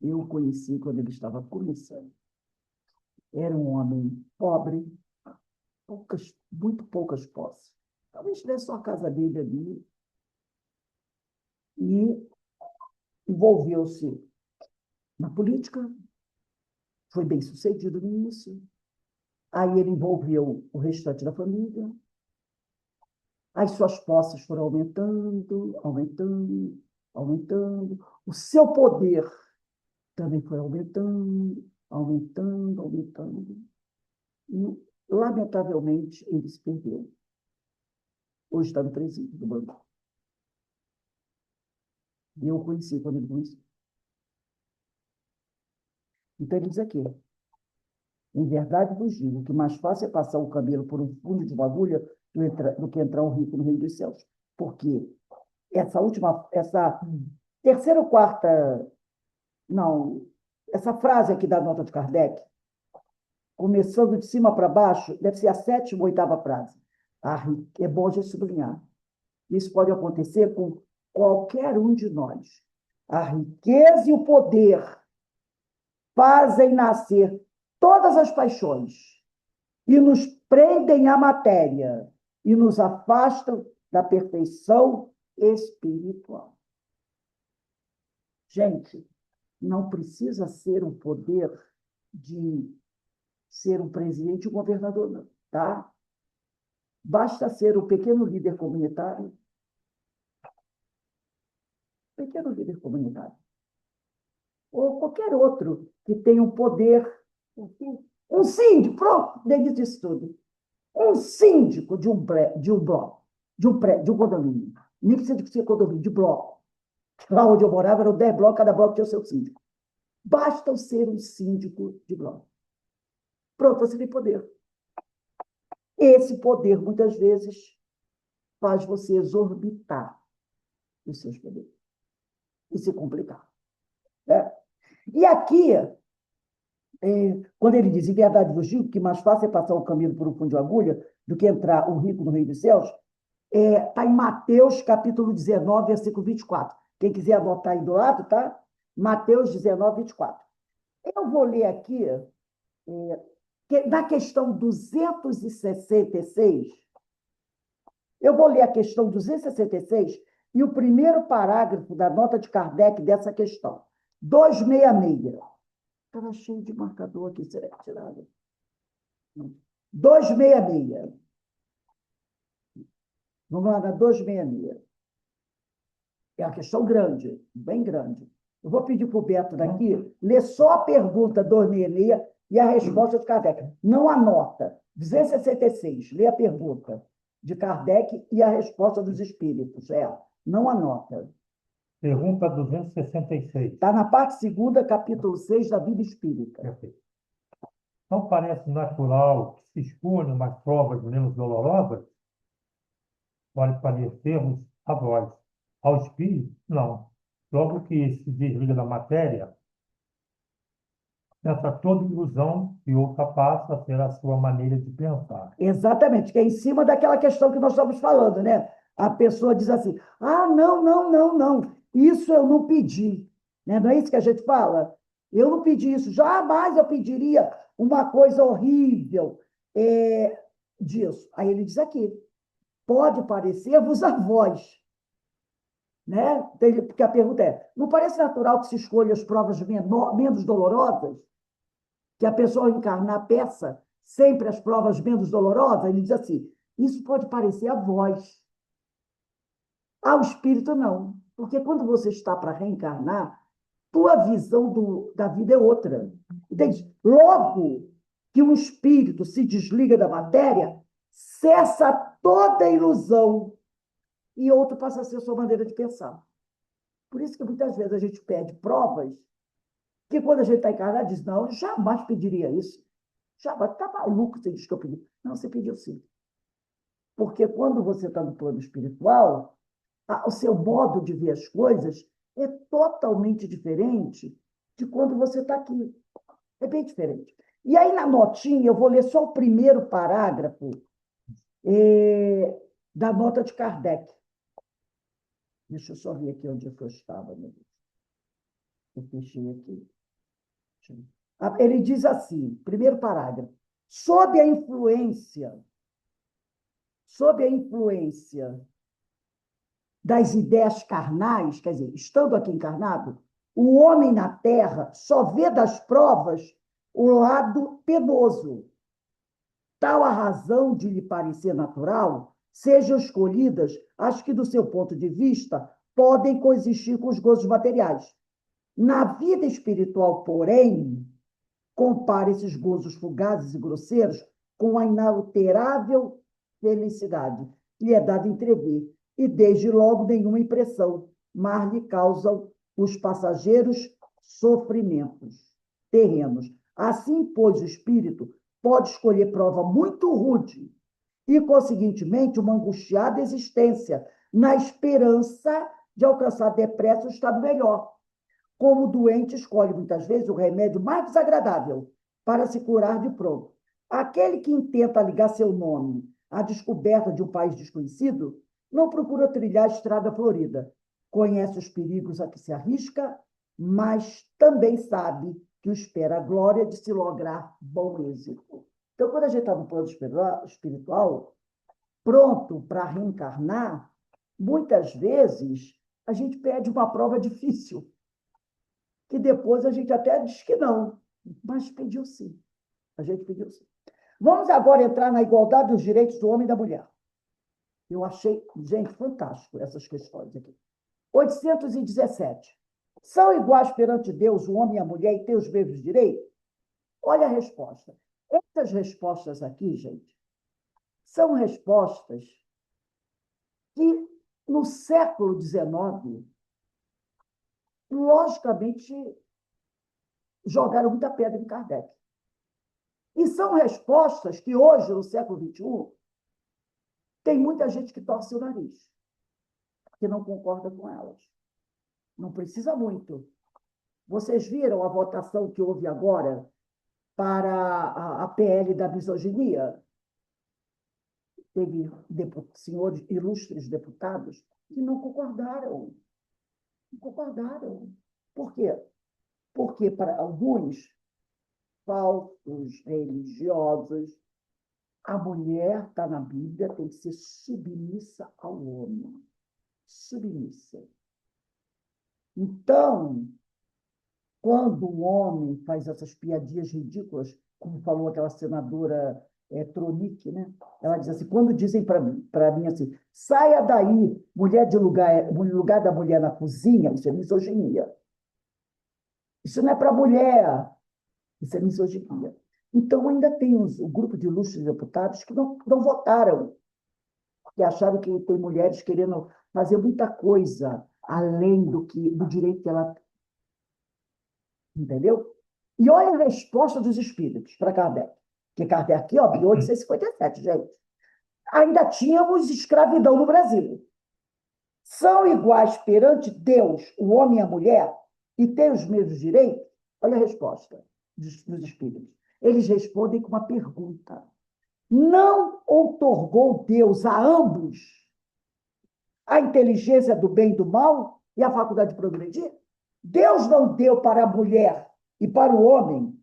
Eu conheci quando ele estava começando. Era um homem pobre, muito poucas posses. Talvez tivesse só a casa dele ali. E envolveu-se na política, foi bem sucedido no início. Aí ele envolveu o restante da família. As suas posses foram aumentando, aumentando, aumentando. O seu poder também foi aumentando, aumentando, aumentando. E, lamentavelmente, ele se perdeu. Hoje está no presídio do banco. E eu o conheci quando ele conheci. Então, ele diz aqui, em verdade vos digo que mais fácil é passar o camelo por um fundo de uma agulha do que entrar um rico no reino dos céus. Porque essa terceira ou quarta, não, essa frase aqui da nota de Kardec, começando de cima para baixo, deve ser a sétima ou oitava frase. É bom já sublinhar. Isso pode acontecer com qualquer um de nós. A riqueza e o poder fazem nascer todas as paixões e nos prendem à matéria e nos afastam da perfeição espiritual. Gente, não precisa ser um poder de ser um presidente ou um governador, não, tá? Basta ser um pequeno líder comunitário. Pequeno líder comunitário. Ou qualquer outro que tenha um poder. Um síndico, pronto, dentro disso tudo. Um síndico de um bloco, de um condomínio. Nem precisa de ser condomínio, de bloco. Lá onde eu morava eram 10 blocos, cada bloco tinha o seu síndico. Basta ser um síndico de bloco. Pronto, você tem poder. Esse poder, muitas vezes, faz você exorbitar os seus poderes e se complicar. Né? E aqui, quando ele diz, em verdade vos digo que mais fácil é passar o caminho por um fundo de agulha do que entrar o rico no reino dos céus, está em Mateus, capítulo 19, versículo 24. Quem quiser anotar aí do lado, tá? Mateus 19, 24. Eu vou ler aqui, na questão 266, eu vou ler a questão 266 e o primeiro parágrafo da nota de Kardec dessa questão. 266. Estava cheio de marcador aqui, será que tirado? 266. Vamos lá, na 266. É uma questão grande, bem grande. Eu vou pedir para o Beto daqui ler só a pergunta 266 e a resposta de Kardec. Não anota. 266, lê a pergunta de Kardec e a resposta dos espíritos. Não anota. Pergunta 266. Está na parte segunda, capítulo 6 da Vida Espírita. Perfeito. Não parece natural que se exponham umas provas menos dolorosas? Pode parecermos a vós. Ao espírito, não. Logo que se desliga da matéria, essa toda ilusão e outra passa a ser a sua maneira de pensar. Exatamente, que é em cima daquela questão que nós estamos falando, né? A pessoa diz assim: ah, não, não, não, não, isso eu não pedi. Né? Não é isso que a gente fala? Eu não pedi isso, jamais eu pediria uma coisa horrível disso. Aí ele diz aqui: pode parecer-vos a vós. Né? Porque a pergunta é: não parece natural que se escolha as provas menos dolorosas? Que a pessoa encarnar peça sempre as provas menos dolorosas? Ele diz assim: isso pode parecer a vós. Ao espírito, não. Porque quando você está para reencarnar, tua visão da vida é outra. Entende? Logo que um espírito se desliga da matéria, cessa toda a ilusão e outro passa a ser a sua maneira de pensar. Por isso que muitas vezes a gente pede provas que quando a gente está encarnado diz: não, eu jamais pediria isso. Jamais, está maluco você diz que eu pedi. Não, você pediu sim. Porque quando você está no plano espiritual, o seu modo de ver as coisas é totalmente diferente de quando você está aqui. É bem diferente. E aí, na notinha, eu vou ler só o primeiro parágrafo da nota de Kardec. Deixa eu só ver aqui onde eu estava. Eu fechei aqui. Ele diz assim, primeiro parágrafo: sob a influência das ideias carnais, quer dizer, estando aqui encarnado, o homem na Terra só vê das provas o lado penoso. Tal a razão de lhe parecer natural, sejam escolhidas as que, do seu ponto de vista, podem coexistir com os gozos materiais. Na vida espiritual, porém, compara esses gozos fugazes e grosseiros com a inalterável felicidade que lhe é dada entrever, e desde logo nenhuma impressão, mas lhe causam os passageiros sofrimentos terrenos. Assim, pois, o espírito pode escolher prova muito rude e, conseguintemente, uma angustiada existência, na esperança de alcançar depressa o estado melhor. Como o doente escolhe muitas vezes o remédio mais desagradável para se curar de pronto. Aquele que intenta ligar seu nome à descoberta de um país desconhecido não procura trilhar a estrada florida. Conhece os perigos a que se arrisca, mas também sabe que o espera a glória de se lograr bom êxito. Então, quando a gente está no plano espiritual, pronto para reencarnar, muitas vezes a gente pede uma prova difícil, que depois a gente até diz que não, mas pediu sim. A gente pediu sim. Vamos agora entrar na igualdade dos direitos do homem e da mulher. Eu achei, gente, fantástico essas questões aqui. 817. São iguais perante Deus o homem e a mulher e têm os mesmos direitos? Olha a resposta. Essas respostas aqui, gente, são respostas que, no século XIX, logicamente, jogaram muita pedra em Kardec. E são respostas que hoje, no século XXI, tem muita gente que torce o nariz, que não concorda com elas. Não precisa muito. Vocês viram a votação que houve agora para a PL da misoginia? Teve senhores ilustres deputados que não concordaram. Não concordaram. Por quê? Porque, para alguns falsos religiosos, a mulher está na Bíblia, tem que ser submissa ao homem. Submissa. Então, quando o homem faz essas piadinhas ridículas, como falou aquela senadora Tronic, né? Ela diz assim: quando dizem para mim assim, saia daí, mulher de lugar da mulher na cozinha, isso é misoginia. Isso não é para mulher, isso é misoginia. Então, ainda tem o grupo de ilustres deputados que não votaram, que acharam que tem mulheres querendo fazer muita coisa além do direito que ela... Entendeu? E olha a resposta dos espíritos para Kardec. Porque Kardec aqui, ó, 1857, gente. Ainda tínhamos escravidão no Brasil. São iguais perante Deus, o homem e a mulher, e têm os mesmos direitos? Olha a resposta dos espíritos. Eles respondem com uma pergunta. Não outorgou Deus a ambos a inteligência do bem e do mal e a faculdade de progredir? Deus não deu para a mulher e para o homem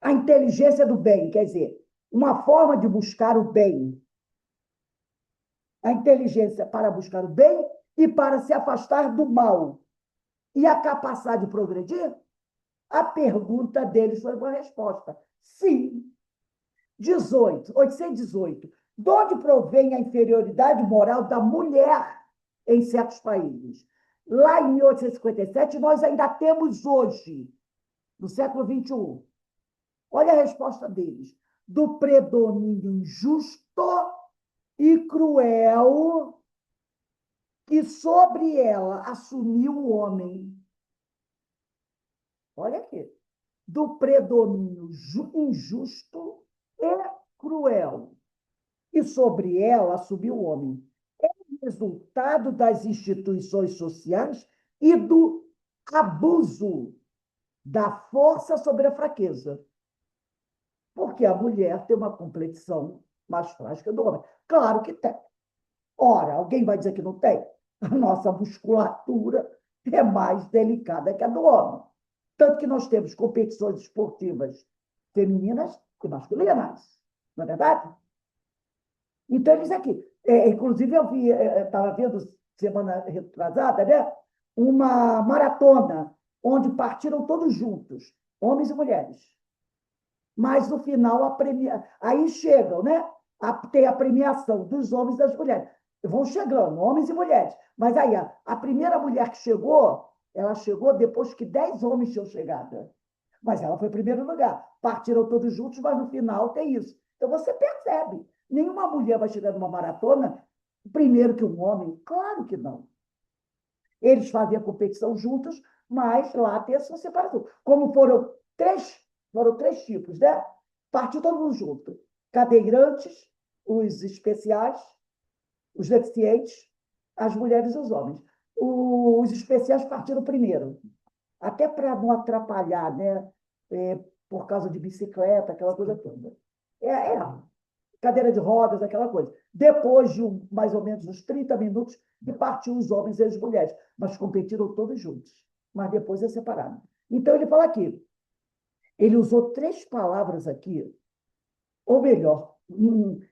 a inteligência do bem, quer dizer, uma forma de buscar o bem. A inteligência para buscar o bem e para se afastar do mal. E a capacidade de progredir? A pergunta deles foi uma resposta. Sim. 818. De onde provém a inferioridade moral da mulher em certos países? Lá em 1857, nós ainda temos hoje, no século XXI. Olha a resposta deles. Do predomínio injusto e cruel que sobre ela assumiu o homem. Olha aqui. Do predomínio injusto e cruel que sobre ela assumiu o homem. É resultado das instituições sociais e do abuso da força sobre a fraqueza. Porque a mulher tem uma complexão mais frágil que a do homem. Claro que tem. Ora, alguém vai dizer que não tem? A nossa musculatura é mais delicada que a do homem. Tanto que nós temos competições esportivas femininas e masculinas. Não é verdade? Então, eles aqui. Inclusive, eu estava vendo semana retrasada, né? Uma maratona, onde partiram todos juntos, homens e mulheres. Mas, no final, aí chegam, né? Tem a premiação dos homens e das mulheres. Vão chegando, homens e mulheres. Mas aí, a primeira mulher que chegou, ela chegou depois que 10 homens tinham chegado. Mas ela foi em primeiro lugar. Partiram todos juntos, mas no final tem isso. Então, você percebe. Nenhuma mulher vai chegar numa maratona primeiro que um homem. Claro que não. Eles fazem a competição juntos, mas lá tem essa separação. Como foram três tipos, né? Partiu todo mundo junto. Cadeirantes, os especiais, os deficientes, as mulheres e os homens. Os especiais partiram primeiro, até para não atrapalhar, né? Por causa de bicicleta, aquela coisa toda. Cadeira de rodas, aquela coisa. Depois de mais ou menos uns 30 minutos, que partiu os homens e as mulheres, mas competiram todos juntos. Mas depois é separado. Então, ele fala aqui, ele usou 3 palavras aqui, ou melhor,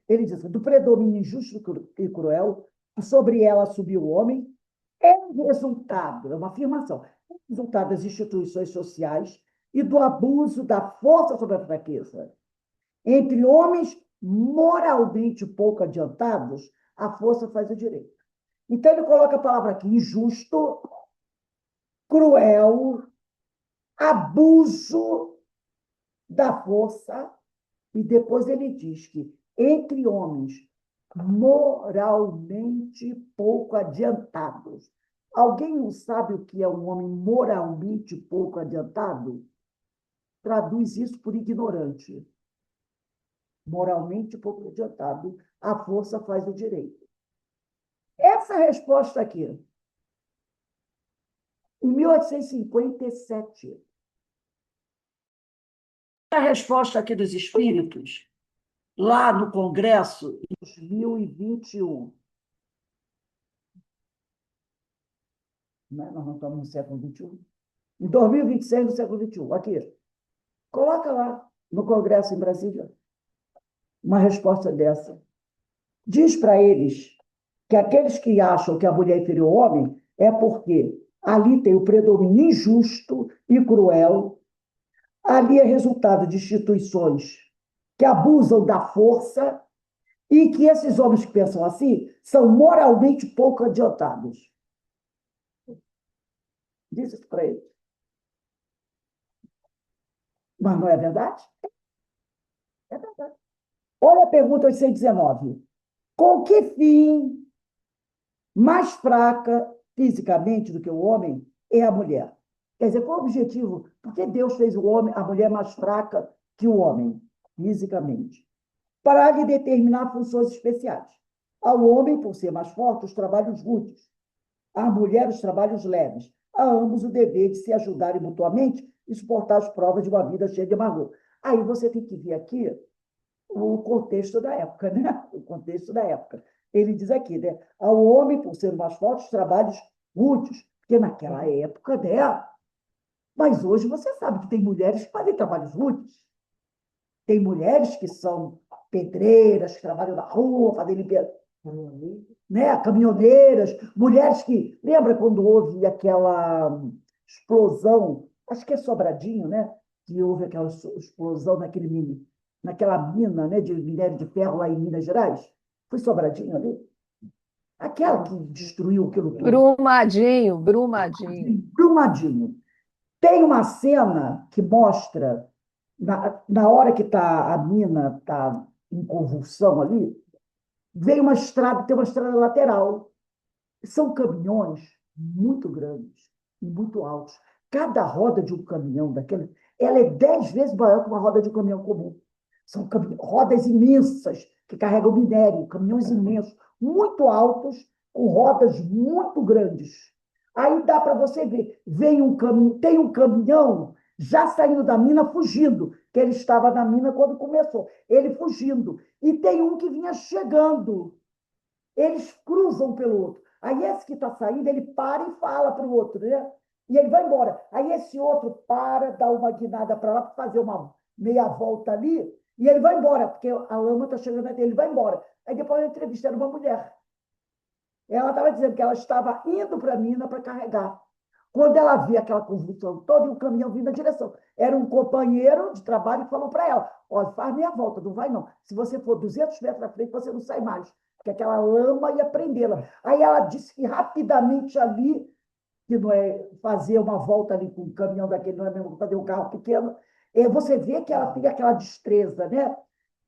ele diz, do predomínio injusto e cruel, sobre ela subiu o homem, é resultado, é uma afirmação, é resultado das instituições sociais e do abuso da força sobre a fraqueza. Entre homens moralmente pouco adiantados, a força faz o direito. Então, ele coloca a palavra aqui, injusto, cruel, abuso da força, e depois ele diz que entre homens moralmente pouco adiantados. Alguém não sabe o que é um homem moralmente pouco adiantado? Traduz isso por ignorante. Moralmente pouco adiantado, a força faz o direito. Essa resposta aqui, em 1857, a resposta aqui dos espíritos, lá no Congresso, em 2021. Nós não estamos no século XXI. Em 2026, no século XXI. Aqui. Coloca lá, no Congresso em Brasília, uma resposta dessa. Diz para eles que aqueles que acham que a mulher é inferior ao homem é porque ali tem o predomínio injusto e cruel, ali é resultado de instituições que abusam da força e que esses homens que pensam assim são moralmente pouco adiantados. Diz isso para eles. Mas não é verdade? É verdade. Olha a pergunta 819. Com que fim mais fraca fisicamente do que o homem é a mulher? Quer dizer, qual o objetivo? Por que Deus fez o homem, a mulher mais fraca que o homem, fisicamente? Para lhe determinar funções especiais. Ao homem, por ser mais forte, os trabalhos rudes. À mulher, os trabalhos leves. A ambos o dever de se ajudarem mutuamente e suportar as provas de uma vida cheia de amargura. Aí você tem que ver aqui o contexto da época, né? O contexto da época. Ele diz aqui, né? Ao homem, por ser mais forte, os trabalhos rudes. Porque naquela época, né? Mas hoje você sabe que tem mulheres que fazem trabalhos rudes. Tem mulheres que são pedreiras, que trabalham na rua, fazem limpeza, né? Caminhoneiras, mulheres que. Lembra quando houve aquela explosão, acho que é Sobradinho, né? Que houve aquela explosão naquela mina, né, de minério de ferro lá em Minas Gerais? Foi Sobradinho ali? Aquela que destruiu aquilo tudo. Brumadinho, Brumadinho. Brumadinho. Tem uma cena que mostra, na hora que a mina está em convulsão ali, vem uma estrada, tem uma estrada lateral. São caminhões muito grandes e muito altos. Cada roda de um caminhão daquele, ela é 10 vezes maior que uma roda de um caminhão comum. São rodas imensas que carregam minério, caminhões imensos, muito altos, com rodas muito grandes. Aí dá para você ver, tem um caminhão já saindo da mina, fugindo, que ele estava na mina quando começou, ele fugindo. E tem um que vinha chegando. Eles cruzam pelo outro. Aí esse que está saindo, ele para e fala para o outro, né? E ele vai embora. Aí esse outro para, dá uma guinada para lá, para fazer uma meia volta ali, e ele vai embora, porque a lama está chegando até ele, vai embora. Aí depois da entrevista era uma mulher. Ela estava dizendo que ela estava indo para a mina para carregar. Quando ela via aquela convulsão toda e o caminhão vindo na direção, era um companheiro de trabalho que falou para ela: olha, faz meia volta, não vai não. Se você for 200 metros na frente, você não sai mais, porque aquela lama ia prendê-la. Aí ela disse que rapidamente ali, que não é fazer uma volta ali com um caminhão daquele, não é mesmo fazer um carro pequeno, você vê que ela tem aquela destreza, né?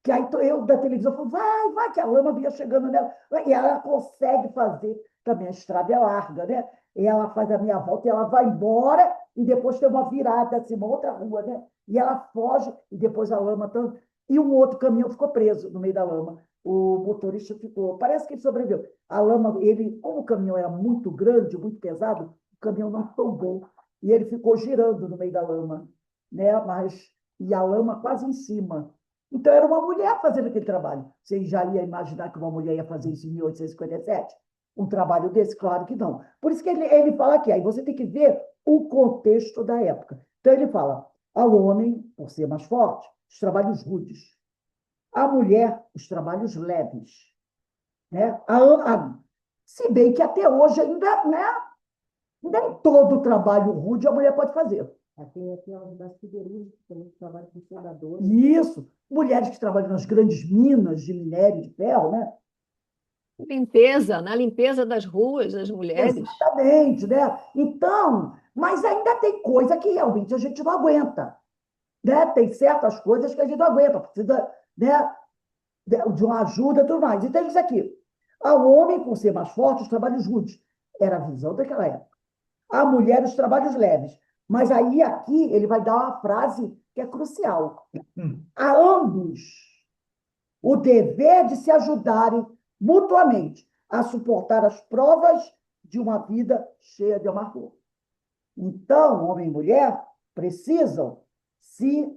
Que aí eu da televisão falo, vai, que a lama vinha chegando nela. E ela consegue fazer, também a estrada é larga, né? E ela faz a minha volta e ela vai embora e depois tem uma virada, assim, uma outra rua, né? E ela foge e depois a lama... E um outro caminhão ficou preso no meio da lama. O motorista ficou... Parece que ele sobreviveu. A lama, como o caminhão era muito grande, muito pesado, o caminhão não tombou. E ele ficou girando no meio da lama, né? E a lama quase em cima. Então, era uma mulher fazendo aquele trabalho. Você já ia imaginar que uma mulher ia fazer isso em 1857? Um trabalho desse? Claro que não. Por isso que ele fala aqui, aí você tem que ver o contexto da época. Então, ele fala, ao homem, por ser mais forte, os trabalhos rudes. À mulher, os trabalhos leves. Né? Se bem que até hoje ainda, né, nem todo o trabalho rude a mulher pode fazer. Tem aqui das siderúrgicas, que também trabalham com soldadores. Isso. Mulheres que trabalham nas grandes minas de minério de ferro, né? Limpeza, na limpeza das ruas, as mulheres. Exatamente, né? Então, mas ainda tem coisa que realmente a gente não aguenta, né? Tem certas coisas que a gente não aguenta, precisa, né, de uma ajuda e tudo mais. Então, isso aqui. Ao homem, por ser mais forte, os trabalhos rudes. Era a visão daquela época. À mulher, os trabalhos leves. Mas aí, aqui, ele vai dar uma frase que é crucial. A ambos o dever de se ajudarem mutuamente a suportar as provas de uma vida cheia de amargura. Então, homem e mulher precisam se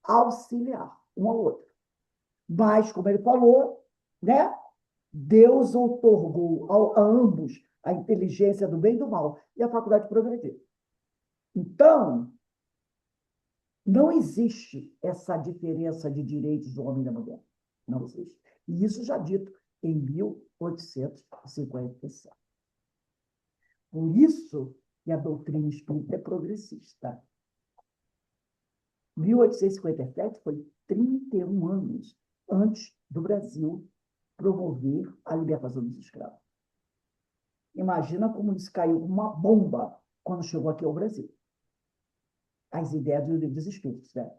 auxiliar um ao outro. Mas, como ele falou, né, Deus outorgou a ambos a inteligência do bem e do mal e a faculdade de progredir. Então, não existe essa diferença de direitos do homem e da mulher. Não existe. E isso já dito em 1857. Por isso que a doutrina espírita é progressista. 1857 foi 31 anos antes do Brasil promover a libertação dos escravos. Imagina como isso caiu uma bomba quando chegou aqui ao Brasil. As ideias do livro dos Espíritos, né?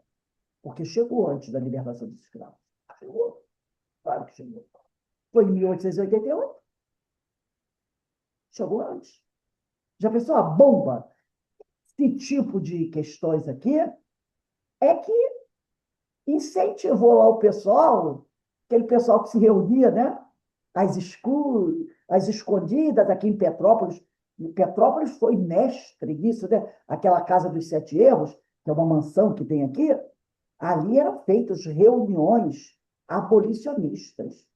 Porque chegou antes da libertação dos escravos. Chegou. Claro que chegou. Foi em 1888. Chegou antes. Já pensou a bomba? Esse tipo de questões aqui é que incentivou lá o pessoal, aquele pessoal que se reunia, né? as escondidas aqui em Petrópolis. Petrópolis foi mestre nisso, né? Aquela Casa dos Sete Erros, que é uma mansão que tem aqui, ali eram feitas reuniões abolicionistas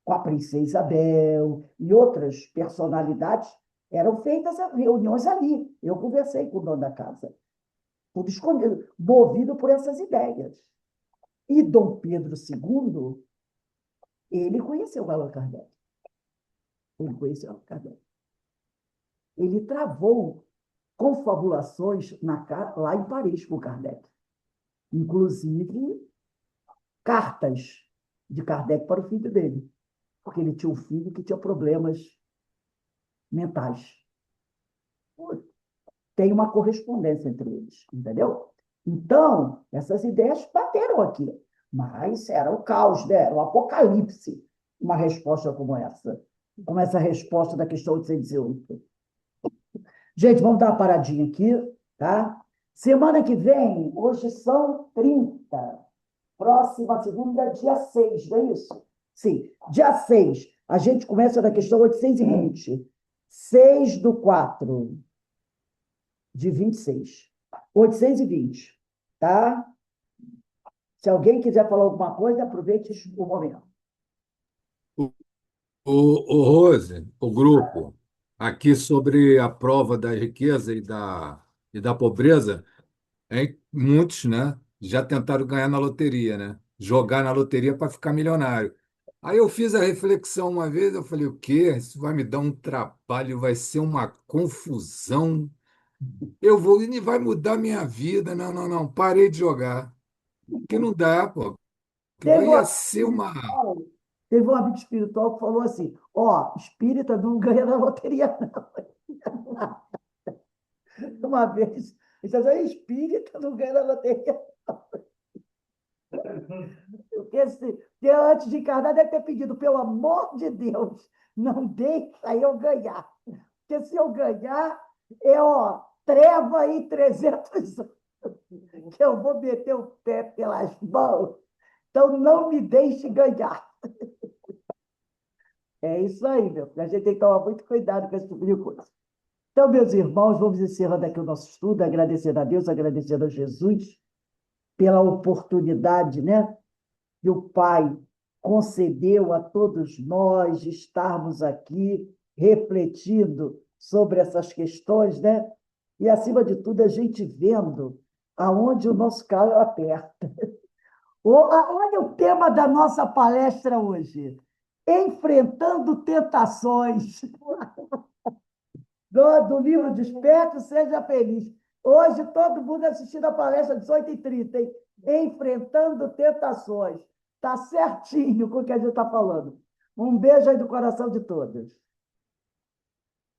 com a Princesa Isabel e outras personalidades, eram feitas reuniões ali. Eu conversei com o dono da casa, tudo escondido, movido por essas ideias. E Dom Pedro II, ele conheceu Allan Kardec. Ele conheceu Allan Kardec. Ele travou confabulações lá em Paris com Kardec. Inclusive, cartas de Kardec para o filho dele, porque ele tinha um filho que tinha problemas mentais. Tem uma correspondência entre eles, entendeu? Então, essas ideias bateram aqui, mas era o caos, né? Era o apocalipse, uma resposta como essa resposta da questão 808. Gente, vamos dar uma paradinha aqui, tá? Semana que vem, hoje são 30. Próxima segunda, dia 6, não é isso? Sim, dia 6. A gente começa da questão 820. 6/4 de 26. 820, tá? Se alguém quiser falar alguma coisa, aproveite o momento. O Rose, o grupo, aqui sobre a prova da riqueza e da pobreza, muitos, né, já tentaram ganhar na loteria, né? Jogar na loteria para ficar milionário. Aí eu fiz a reflexão uma vez, eu falei, o quê? Isso vai me dar um trabalho, vai ser uma confusão. Eu vou e vai mudar minha vida. Não, não, não, parei de jogar. Que não dá, pô. Que Teve vai um ia amigo ser uma. espiritual, teve um amigo espiritual que falou assim: ó, espírita não ganha na loteria, não. Uma vez, ele disse assim, espírita não ganha na loteria. Porque antes de encarnar, deve ter pedido, pelo amor de Deus, não deixa eu ganhar. Porque se eu ganhar, ó, treva aí 300 anos, que eu vou meter o pé pelas mãos. Então, não me deixe ganhar. É isso aí, meu filho. A gente tem que tomar muito cuidado com esse tipo de coisa. Então, meus irmãos, vamos encerrando aqui o nosso estudo, agradecendo a Deus, agradecendo a Jesus pela oportunidade, né, que o Pai concedeu a todos nós de estarmos aqui refletindo sobre essas questões, né? E, acima de tudo, a gente vendo aonde o nosso calo aperta. Olha o tema da nossa palestra hoje: enfrentando tentações. Do livro Desperto, Seja Feliz. Hoje, todo mundo assistindo a palestra 18h30, hein? Enfrentando tentações. Está certinho com o que a gente está falando. Um beijo aí do coração de todos.